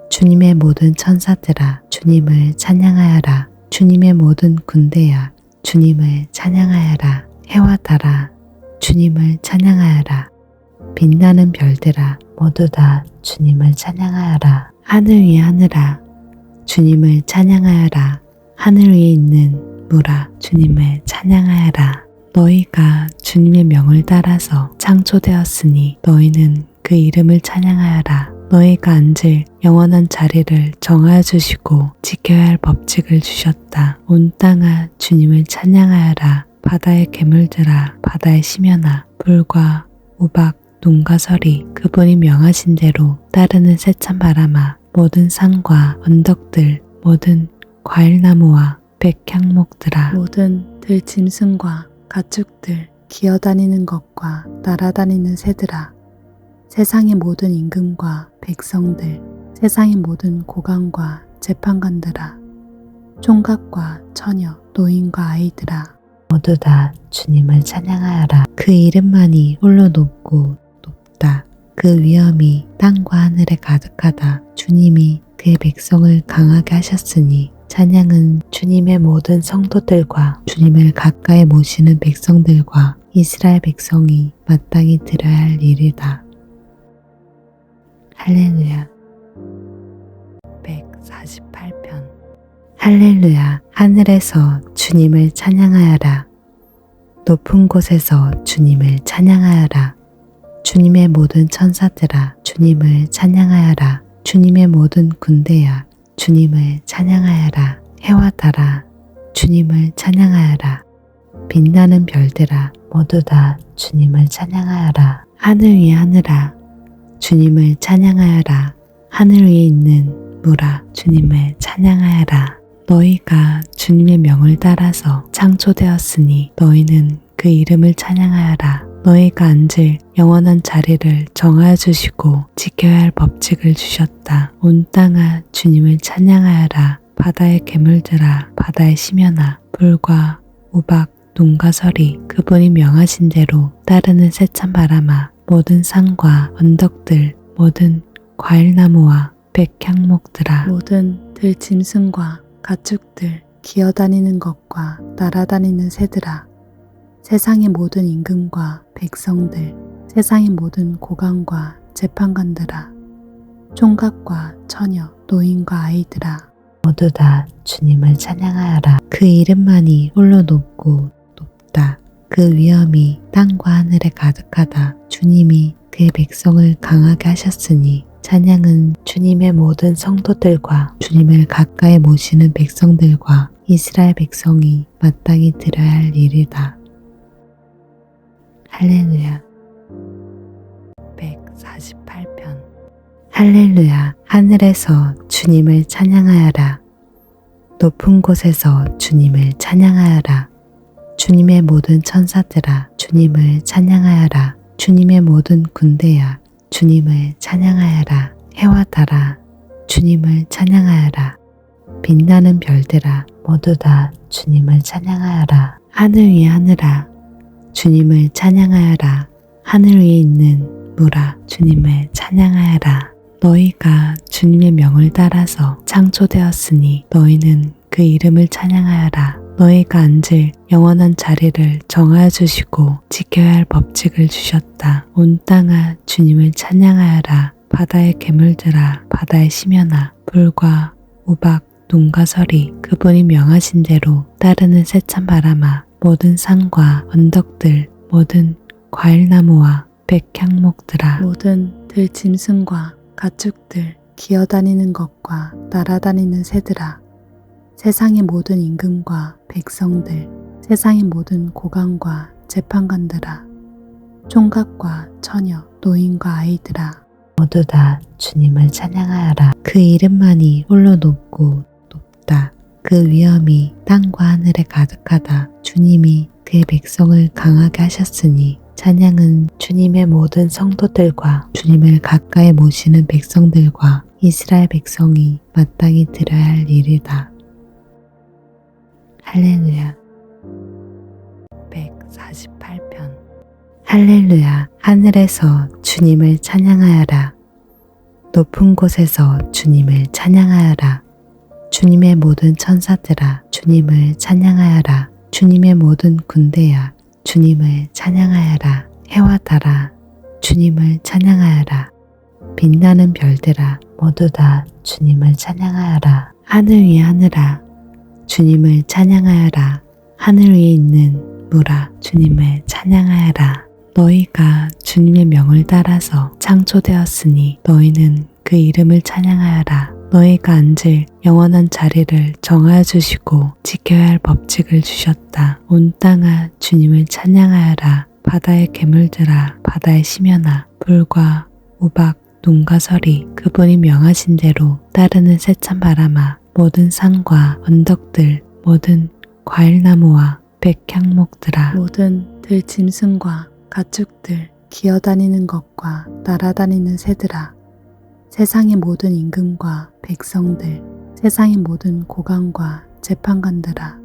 주님의 모든 천사들아, 주님을 찬양하여라. 주님의 모든 군대야, 주님을 찬양하여라. 해와 달아, 주님을 찬양하여라. 빛나는 별들아, 모두 다 주님을 찬양하여라. 하늘 위의 하늘아, 주님을 찬양하여라. 하늘 위에 있는 물아, 주님을 찬양하여라. 너희가 주님의 명을 따라서 창조되었으니 너희는 그 이름을 찬양하여라. 너희가 앉을 영원한 자리를 정하여 주시고 지켜야 할 법칙을 주셨다. 온 땅아 주님을 찬양하여라. 바다의 괴물들아, 바다의 심연아, 불과 우박, 눈과 서리, 그분이 명하신 대로 따르는 세찬 바람아, 모든 산과 언덕들, 모든 과일나무와 백향목들아, 모든 들짐승과 가축들, 기어다니는 것과 날아다니는 새들아, 세상의 모든 임금과 백성들, 세상의 모든 고관과 재판관들아, 총각과 처녀, 노인과 아이들아, 모두 다 주님을 찬양하여라. 그 이름만이 홀로 높고 높다. 그 위엄이 땅과 하늘에 가득하다. 주님이 그의 백성을 강하게 하셨으니 찬양은 주님의 모든 성도들과 주님을 가까이 모시는 백성들과 이스라엘 백성이 마땅히 드려야 할 일이다. 할렐루야. 148편. 할렐루야. 하늘에서 주님을 찬양하여라. 높은 곳에서 주님을 찬양하여라. 주님의 모든 천사들아 주님을 찬양하여라. 주님의 모든 군대야 주님을 찬양하여라. 해와 달아 주님을 찬양하여라. 빛나는 별들아 모두 다 주님을 찬양하여라. 하늘 위의 하늘아 주님을 찬양하여라. 하늘 위에 있는 물아 주님을 찬양하여라. 너희가 주님의 명을 따라서 창조되었으니 너희는 그 이름을 찬양하여라. 너희가 앉을 영원한 자리를 정하여 주시고 지켜야 할 법칙을 주셨다. 온 땅아 주님을 찬양하여라. 바다의 괴물들아 바다의 심연아 불과 우박 눈과 서리 그분이 명하신 대로 따르는 세찬 바람아 모든 산과 언덕들 모든 과일나무와 백향목들아 모든 들짐승과 가축들 기어다니는 것과 날아다니는 새들아 세상의 모든 임금과 백성들 세상의 모든 고관과 재판관들아 총각과 처녀 노인과 아이들아 모두 다 주님을 찬양하여라. 그 이름만이 홀로 높고 높다. 그 위엄이 땅과 하늘에 가득하다. 주님이 그의 백성을 강하게 하셨으니 찬양은 주님의 모든 성도들과 주님을 가까이 모시는 백성들과 이스라엘 백성이 마땅히 드려야 할 일이다. 할렐루야. 148편. 할렐루야. 하늘에서 주님을 찬양하여라. 높은 곳에서 주님을 찬양하여라. 주님의 모든 천사들아 주님을 찬양하여라. 주님의 모든 군대야 주님을 찬양하여라. 해와 달아 주님을 찬양하여라. 빛나는 별들아 모두 다 주님을 찬양하여라. 하늘 위의 하늘아 주님을 찬양하여라. 하늘 위에 있는 물아 주님을 찬양하여라. 너희가 주님의 명을 따라서 창조되었으니 너희는 그 이름을 찬양하여라. 너희가 앉을 영원한 자리를 정하여 주시고 지켜야 할 법칙을 주셨다. 온 땅아 주님을 찬양하여라. 바다의 괴물들아 바다의 심연아 불과 우박 눈과 서리 그분이 명하신 대로 따르는 세찬 바람아 모든 산과 언덕들 모든 과일나무와 백향목들아 모든 들짐승과 가축들 기어다니는 것과 날아다니는 새들아 세상의 모든 임금과 백성들 세상의 모든 고관과 재판관들아 총각과 처녀 노인과 아이들아 모두 다 주님을 찬양하여라. 그 이름만이 홀로 높고 높다. 그 위엄이 땅과 하늘에 가득하다. 주님이 그의 백성을 강하게 하셨으니 찬양은 주님의 모든 성도들과 주님을 가까이 모시는 백성들과 이스라엘 백성이 마땅히 드려야 할 일이다. 할렐루야. 148편. 할렐루야. 하늘에서 주님을 찬양하여라. 높은 곳에서 주님을 찬양하여라. 주님의 모든 천사들아 주님을 찬양하여라. 주님의 모든 군대야 주님을 찬양하여라. 해와 달아 주님을 찬양하여라. 빛나는 별들아 모두 다 주님을 찬양하여라. 하늘 위의 하늘아 주님을 찬양하여라. 하늘 위에 있는 물아 주님을 찬양하여라. 너희가 주님의 명을 따라서 창조되었으니 너희는 그 이름을 찬양하여라. 너희가 앉을 영원한 자리를 정하여 주시고 지켜야 할 법칙을 주셨다. 온 땅아 주님을 찬양하여라. 바다의 괴물들아 바다의 심연아 불과 우박 눈과 서리 그분이 명하신 대로 따르는 세찬 바람아 모든 산과 언덕들 모든 과일나무와 백향목들아 모든 들짐승과 가축들 기어다니는 것과 날아다니는 새들아 세상의 모든 임금과 백성들 세상의 모든 고관과 재판관들아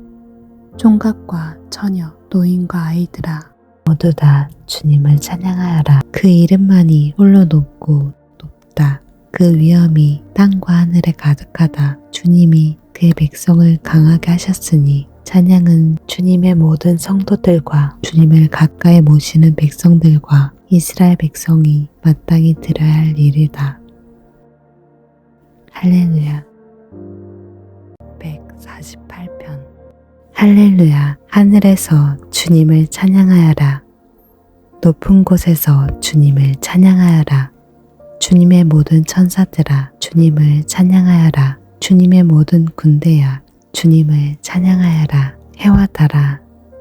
총각과 처녀 노인과 아이들아 모두 다 주님을 찬양하여라. 그 이름만이 홀로 높고 높다. 그 위엄이 땅과 하늘에 가득하다. 주님이 그의 백성을 강하게 하셨으니 찬양은 주님의 모든 성도들과 주님을 가까이 모시는 백성들과 이스라엘 백성이 마땅히 드려야 할 일이다. 할렐루야. 148편. 할렐루야. 하늘에서 주님을 찬양하여라. 높은 곳에서 주님을 찬양하여라. 주님의 모든 천사들아, 주님을 찬양하여라. 주님의 모든 군대야, 주님을 찬양하여라. 해와 달아,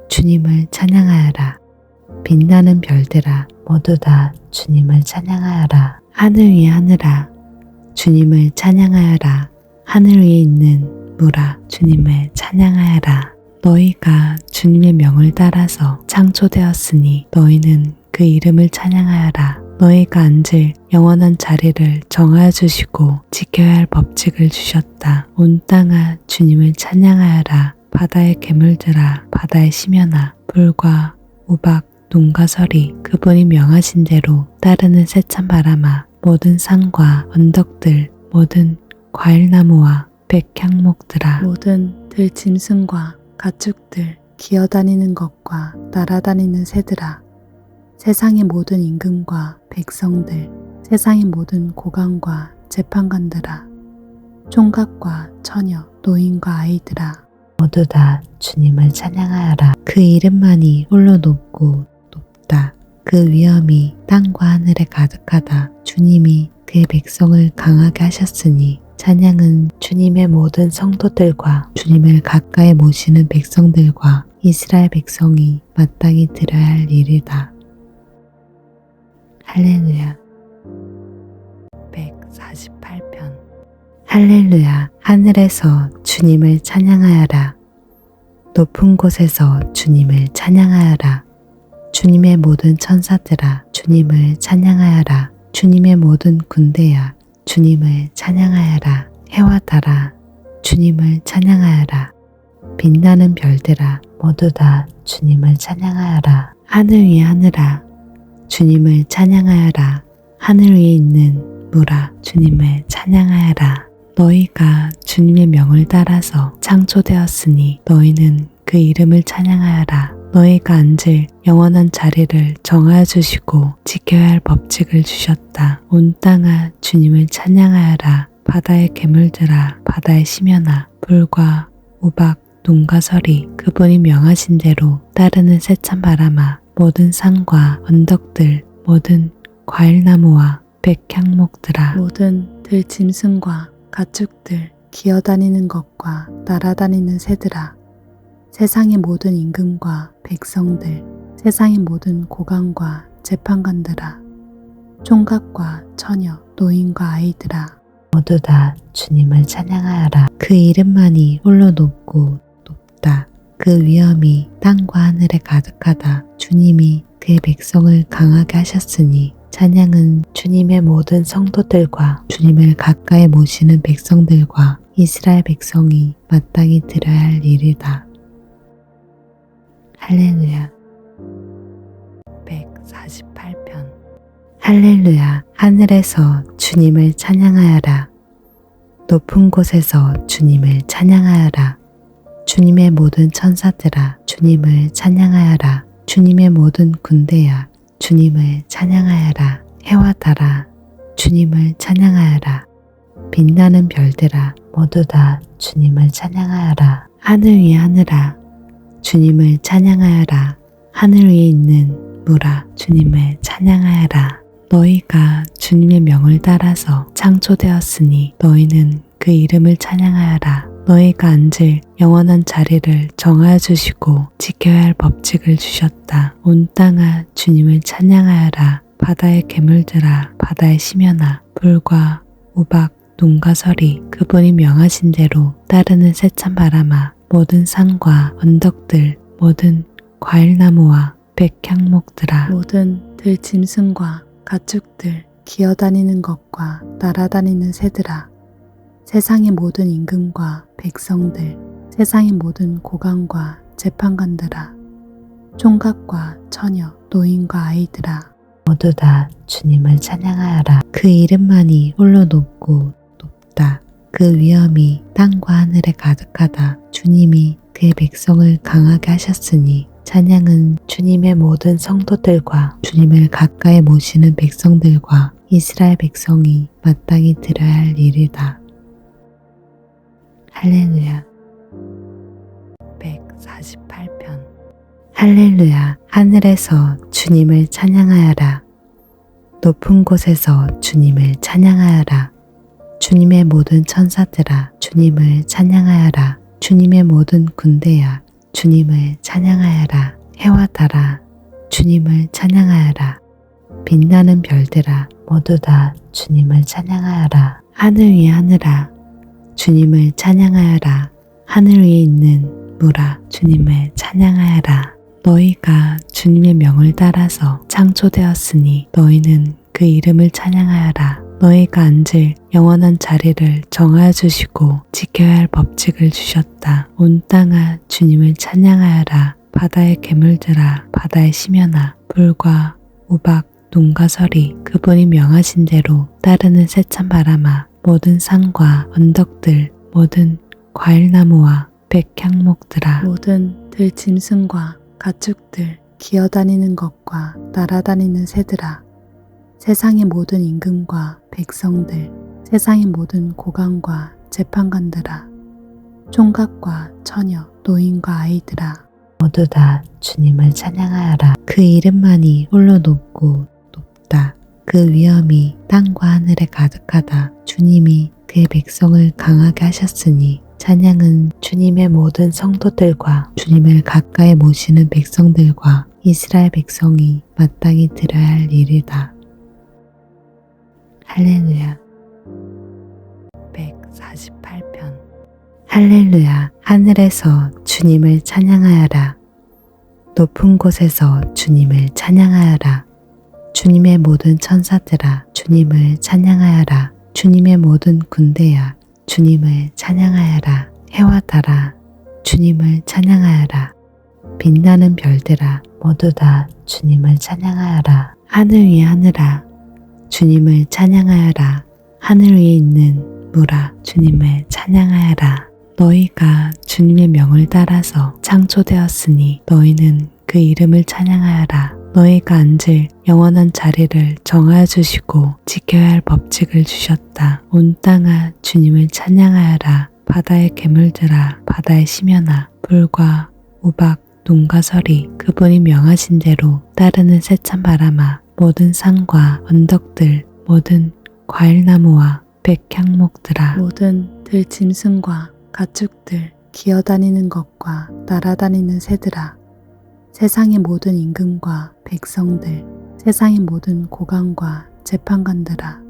주님을 찬양하여라. 빛나는 별들아, 모두 다 주님을 찬양하여라. 하늘 위의 하늘아, 주님을 찬양하여라. 하늘 위에 있는 물아, 주님을 찬양하여라. 너희가 주님의 명을 따라서 창조되었으니 너희는 그 이름을 찬양하여라. 너희가 앉을 영원한 자리를 정하여 주시고 지켜야 할 법칙을 주셨다. 온 땅아 주님을 찬양하여라. 바다의 괴물들아, 바다의 심연아, 불과 우박, 눈과 서리, 그분이 명하신 대로 따르는 세찬 바람아, 모든 산과 언덕들, 모든 과일나무와 백향목들아, 모든 들짐승과 가축들, 기어다니는 것과 날아다니는 새들아, 세상의 모든 임금과 백성들, 세상의 모든 고관과 재판관들아, 총각과 처녀, 노인과 아이들아, 모두 다 주님을 찬양하여라. 그 이름만이 홀로 높고 높다. 그 위엄이 땅과 하늘에 가득하다. 주님이 그의 백성을 강하게 하셨으니 찬양은 주님의 모든 성도들과 주님을 가까이 모시는 백성들과 이스라엘 백성이 마땅히 들어야 할 일이다. 할렐루야. 148편. 할렐루야. 하늘에서 주님을 찬양하여라. 높은 곳에서 주님을 찬양하여라. 주님의 모든 천사들아, 주님을 찬양하여라. 주님의 모든 군대야, 주님을 찬양하여라. 해와 달아, 주님을 찬양하여라. 빛나는 별들아, 모두 다 주님을 찬양하여라. 하늘 위의 하늘아, 주님을 찬양하여라. 하늘 위에 있는 물아, 주님을 찬양하여라. 너희가 주님의 명을 따라서 창조되었으니 너희는 그 이름을 찬양하여라. 너희가 앉을 영원한 자리를 정하여 주시고 지켜야 할 법칙을 주셨다. 온 땅아 주님을 찬양하여라. 바다의 괴물들아, 바다의 심연아, 불과 우박, 눈과 서리, 그분이 명하신 대로 따르는 세찬 바람아, 모든 산과 언덕들, 모든 과일나무와 백향목들아, 모든 들짐승과 가축들, 기어다니는 것과 날아다니는 새들아, 세상의 모든 임금과 백성들, 세상의 모든 고관과 재판관들아, 총각과 처녀, 노인과 아이들아, 모두 다 주님을 찬양하여라. 그 이름만이 홀로 높고 높다. 그 위엄이 땅과 하늘에 가득하다. 주님이 그의 백성을 강하게 하셨으니 찬양은 주님의 모든 성도들과 주님을 가까이 모시는 백성들과 이스라엘 백성이 마땅히 들어야 할 일이다. 할렐루야. 148편. 할렐루야. 하늘에서 주님을 찬양하여라. 높은 곳에서 주님을 찬양하여라. 주님의 모든 천사들아, 주님을 찬양하여라. 주님의 모든 군대야, 주님을 찬양하여라. 해와 달아, 주님을 찬양하여라. 빛나는 별들아, 모두 다 주님을 찬양하여라. 하늘 위의 하늘아, 주님을 찬양하여라. 하늘 위에 있는 물아, 주님을 찬양하여라. 너희가 주님의 명을 따라서 창조되었으니 너희는 그 이름을 찬양하여라. 너희가 앉을 영원한 자리를 정하여 주시고 지켜야 할 법칙을 주셨다. 온 땅아 주님을 찬양하여라. 바다의 괴물들아, 바다의 심연아, 불과 우박, 눈과 서리, 그분이 명하신 대로 따르는 세찬 바람아, 모든 산과 언덕들, 모든 과일나무와 백향목들아, 모든 들짐승과 가축들, 기어다니는 것과 날아다니는 새들아, 세상의 모든 임금과 백성들, 세상의 모든 고관과 재판관들아, 총각과 처녀, 노인과 아이들아, 모두 다 주님을 찬양하여라. 그 이름만이 홀로 높고 높다. 그 위엄이 땅과 하늘에 가득하다. 주님이 그의 백성을 강하게 하셨으니 찬양은 주님의 모든 성도들과 주님을 가까이 모시는 백성들과 이스라엘 백성이 마땅히 들어야 할 일이다. 할렐루야. 148편. 할렐루야. 하늘에서 주님을 찬양하여라. 높은 곳에서 주님을 찬양하여라. 주님의 모든 천사들아 주님을 찬양하여라. 주님의 모든 군대야 주님을 찬양하여라. 해와 달아 주님을 찬양하여라. 빛나는 별들아 모두 다 주님을 찬양하여라. 하늘 위의 하늘아 주님을 찬양하여라. 하늘 위에 있는 물아 주님을 찬양하여라. 너희가 주님의 명을 따라서 창조되었으니 너희는 그 이름을 찬양하여라. 너희가 앉을 영원한 자리를 정하여 주시고 지켜야 할 법칙을 주셨다. 온 땅아 주님을 찬양하여라. 바다의 괴물들아 바다의 심연아 불과 우박 눈과 서리 그분이 명하신 대로 따르는 세찬 바람아 모든 산과 언덕들 모든 과일나무와 백향목들아 모든 들짐승과 가축들 기어다니는 것과 날아다니는 새들아 세상의 모든 임금과 백성들 세상의 모든 고관과 재판관들아 총각과 처녀 노인과 아이들아 모두 다 주님을 찬양하여라. 그 이름만이 홀로 높고 높다. 그 위엄이 땅과 하늘에 가득하다. 주님이 그의 백성을 강하게 하셨으니 찬양은 주님의 모든 성도들과 주님을 가까이 모시는 백성들과 이스라엘 백성이 마땅히 들어야 할 일이다. 할렐루야. 148편. 할렐루야. 하늘에서 주님을 찬양하여라. 높은 곳에서 주님을 찬양하여라. 주님의 모든 천사들아 주님을 찬양하여라. 주님의 모든 군대야 주님을 찬양하여라. 해와 달아 주님을 찬양하여라. 빛나는 별들아 모두 다 주님을 찬양하여라. 하늘 위의 하늘아 주님을 찬양하여라. 하늘 위에 있는 물아 주님을 찬양하여라. 너희가 주님의 명을 따라서 창조되었으니 너희는 그 이름을 찬양하여라. 너희가 앉을 영원한 자리를 정하여 주시고 지켜야 할 법칙을 주셨다. 온 땅아 주님을 찬양하여라. 바다의 괴물들아 바다의 심연아 불과 우박 눈과 서리 그분이 명하신 대로 따르는 세찬 바람아 모든 산과 언덕들 모든 과일나무와 백향목들아 모든 들짐승과 가축들 기어다니는 것과 날아다니는 새들아 세상의 모든 임금과 백성들 세상의 모든 고관과 재판관들아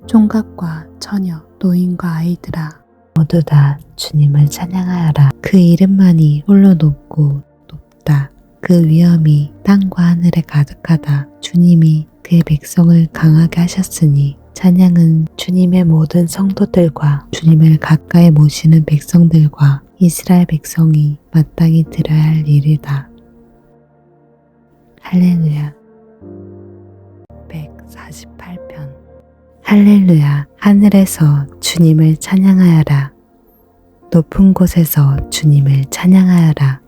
총각과 처녀 노인과 아이들아 모두 다 주님을 찬양하여라. 그 이름만이 홀로 높고 높다. 그 위엄이 땅과 하늘에 가득하다. 주님이 그의 백성을 강하게 하셨으니 찬양은 주님의 모든 성도들과 주님을 가까이 모시는 백성들과 이스라엘 백성이 마땅히 들어야 할 일이다. 할렐루야. 148편. 할렐루야. 하늘에서 주님을 찬양하여라. 높은 곳에서 주님을 찬양하여라.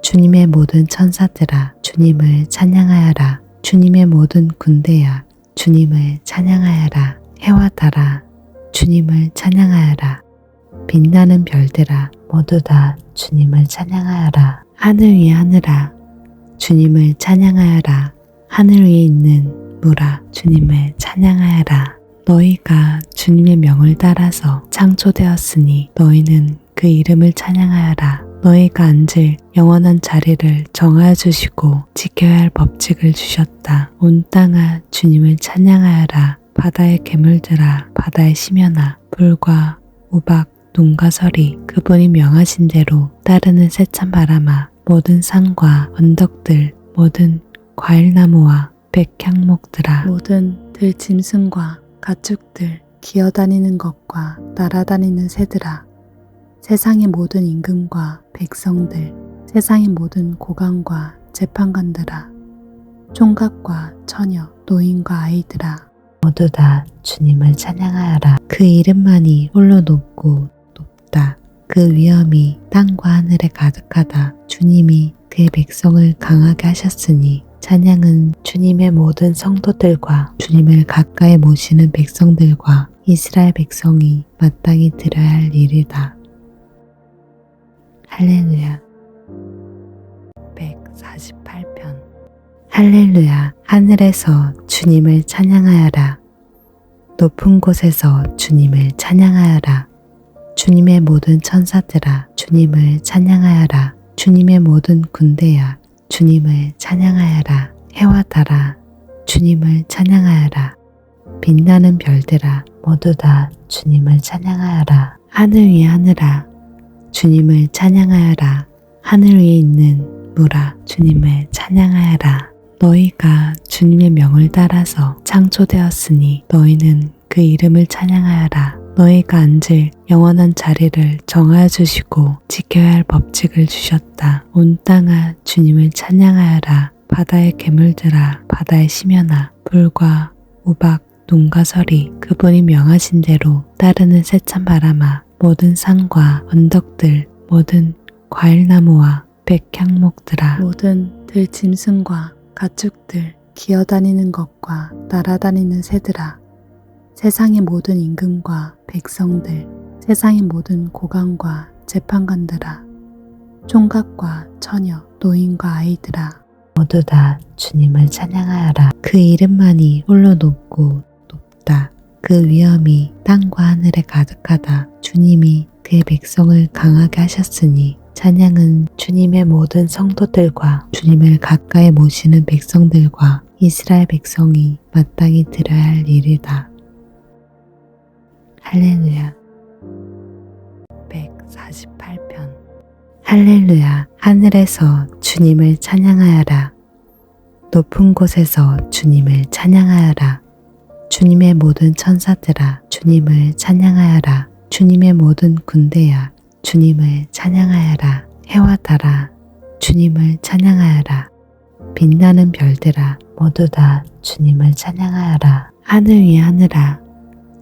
주님의 모든 천사들아 주님을 찬양하여라. 주님의 모든 군대야 주님을 찬양하여라. 해와 달아 주님을 찬양하여라. 빛나는 별들아 모두 다 주님을 찬양하여라. 하늘 위의 하늘아 주님을 찬양하여라. 하늘 위에 있는 물아 주님을 찬양하여라. 너희가 주님의 명을 따라서 창조되었으니 너희는 그 이름을 찬양하여라. 너희가 앉을 영원한 자리를 정하여 주시고 지켜야 할 법칙을 주셨다. 온 땅아 주님을 찬양하여라. 바다의 괴물들아 바다의 심연아 불과 우박 눈과 서리 그분이 명하신 대로 따르는 세찬 바람아 모든 산과 언덕들 모든 과일나무와 백향목들아 모든 들짐승과 가축들 기어다니는 것과 날아다니는 새들아 세상의 모든 임금과 백성들 세상의 모든 고관과 재판관들아 총각과 처녀 노인과 아이들아 모두 다 주님을 찬양하여라. 그 이름만이 홀로 높고 높다. 그 위엄이 땅과 하늘에 가득하다. 주님이 그의 백성을 강하게 하셨으니 찬양은 주님의 모든 성도들과 주님을 가까이 모시는 백성들과 이스라엘 백성이 마땅히 들어야 할 일이다. 할렐루야. 148편. 할렐루야. 하늘에서 주님을 찬양하여라. 높은 곳에서 주님을 찬양하여라. 주님의 모든 천사들아 주님을 찬양하여라. 주님의 모든 군대야 주님을 찬양하여라. 해와 달아 주님을 찬양하여라. 빛나는 별들아 모두 다 주님을 찬양하여라. 하늘 위의 하늘아 주님을 찬양하여라. 하늘 위에 있는 물아 주님을 찬양하여라. 너희가 주님의 명을 따라서 창조되었으니 너희는 그 이름을 찬양하여라. 너희가 앉을 영원한 자리를 정하여 주시고 지켜야 할 법칙을 주셨다. 온 땅아 주님을 찬양하여라. 바다의 괴물들아 바다의 심연아 불과 우박 눈과 서리 그분이 명하신 대로 따르는 세찬 바람아 모든 산과 언덕들 모든 과일나무와 백향목들아 모든 들짐승과 가축들 기어다니는 것과 날아다니는 새들아 세상의 모든 임금과 백성들 세상의 모든 고관과 재판관들아 총각과 처녀 노인과 아이들아 모두 다 주님을 찬양하여라. 그 이름만이 홀로 높고 높다. 그 위엄이 땅과 하늘에 가득하다. 주님이 그의 백성을 강하게 하셨으니 찬양은 주님의 모든 성도들과 주님을 가까이 모시는 백성들과 이스라엘 백성이 마땅히 들어야 할 일이다. 할렐루야. 148편. 할렐루야. 하늘에서 주님을 찬양하여라. 높은 곳에서 주님을 찬양하여라. 주님의 모든 천사들아 주님을 찬양하여라. 주님의 모든 군대야 주님을 찬양하여라. 해와 달아 주님을 찬양하여라. 빛나는 별들아 모두 다 주님을 찬양하여라. 하늘 위의 하늘아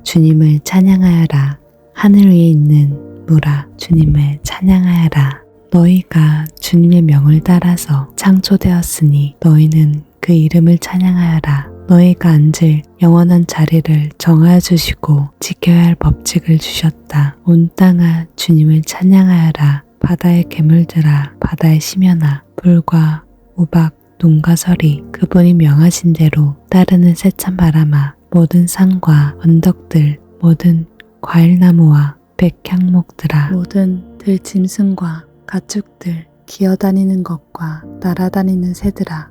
주님을 찬양하여라. 하늘 위에 있는 물아 주님을 찬양하여라. 너희가 주님의 명을 따라서 창조되었으니 너희는 그 이름을 찬양하여라. 너희가 앉을 영원한 자리를 정하여 주시고 지켜야 할 법칙을 주셨다. 온 땅아 주님을 찬양하여라. 바다의 괴물들아 바다의 심연아 불과 우박 눈과 서리 그분이 명하신 대로 따르는 세찬 바람아 모든 산과 언덕들 모든 과일나무와 백향목들아 모든 들짐승과 가축들 기어다니는 것과 날아다니는 새들아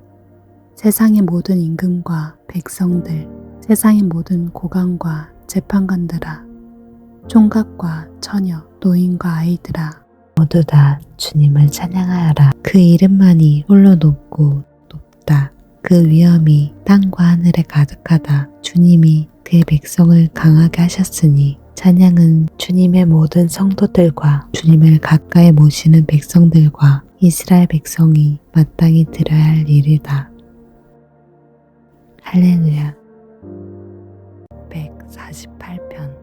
세상의 모든 임금과 백성들 세상의 모든 고관과 재판관들아 총각과 처녀 노인과 아이들아 모두 다 주님을 찬양하여라. 그 이름만이 홀로 높고 높다. 그 위엄이 땅과 하늘에 가득하다. 주님이 그의 백성을 강하게 하셨으니 찬양은 주님의 모든 성도들과 주님을 가까이 모시는 백성들과 이스라엘 백성이 마땅히 들어야 할 일이다. 할렐루야. 148편.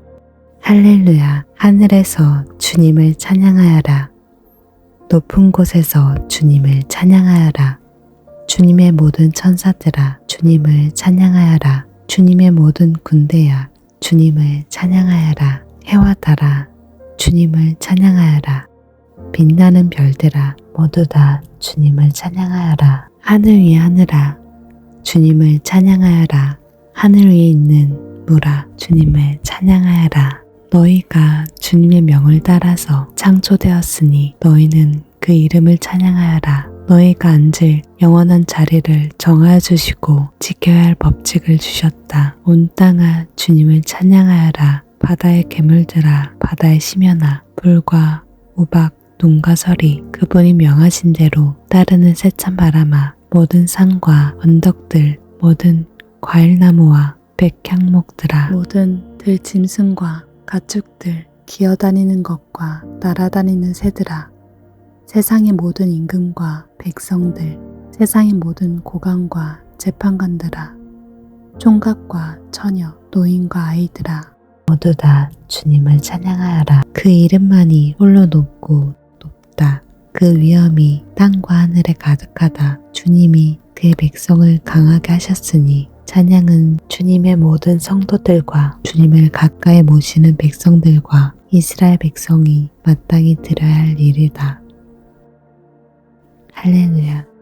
할렐루야. 하늘에서 주님을 찬양하여라. 높은 곳에서 주님을 찬양하여라. 주님의 모든 천사들아 주님을 찬양하여라. 주님의 모든 군대야 주님을 찬양하여라. 해와 달아 주님을 찬양하여라. 빛나는 별들아 모두 다 주님을 찬양하여라. 하늘 위의 하늘아 주님을 찬양하여라. 하늘 위에 있는 물아 주님을 찬양하여라. 너희가 주님의 명을 따라서 창조되었으니 너희는 그 이름을 찬양하여라. 너희가 앉을 영원한 자리를 정하여 주시고 지켜야 할 법칙을 주셨다. 온 땅아 주님을 찬양하여라. 바다의 괴물들아 바다의 심연아 불과 우박 눈과 서리 그분이 명하신 대로 따르는 세찬 바람아 모든 산과 언덕들 모든 과일나무와 백향목들아 모든 들짐승과 가축들 기어다니는 것과 날아다니는 새들아 세상의 모든 임금과 백성들 세상의 모든 고관과 재판관들아 총각과 처녀 노인과 아이들아 모두 다 주님을 찬양하여라. 그 이름만이 홀로 높고 높다. 그 위엄이 땅과 하늘에 가득하다. 주님이 그의 백성을 강하게 하셨으니 찬양은 주님의 모든 성도들과 주님을 가까이 모시는 백성들과 이스라엘 백성이 마땅히 들어야 할 일이다. 할렐루야.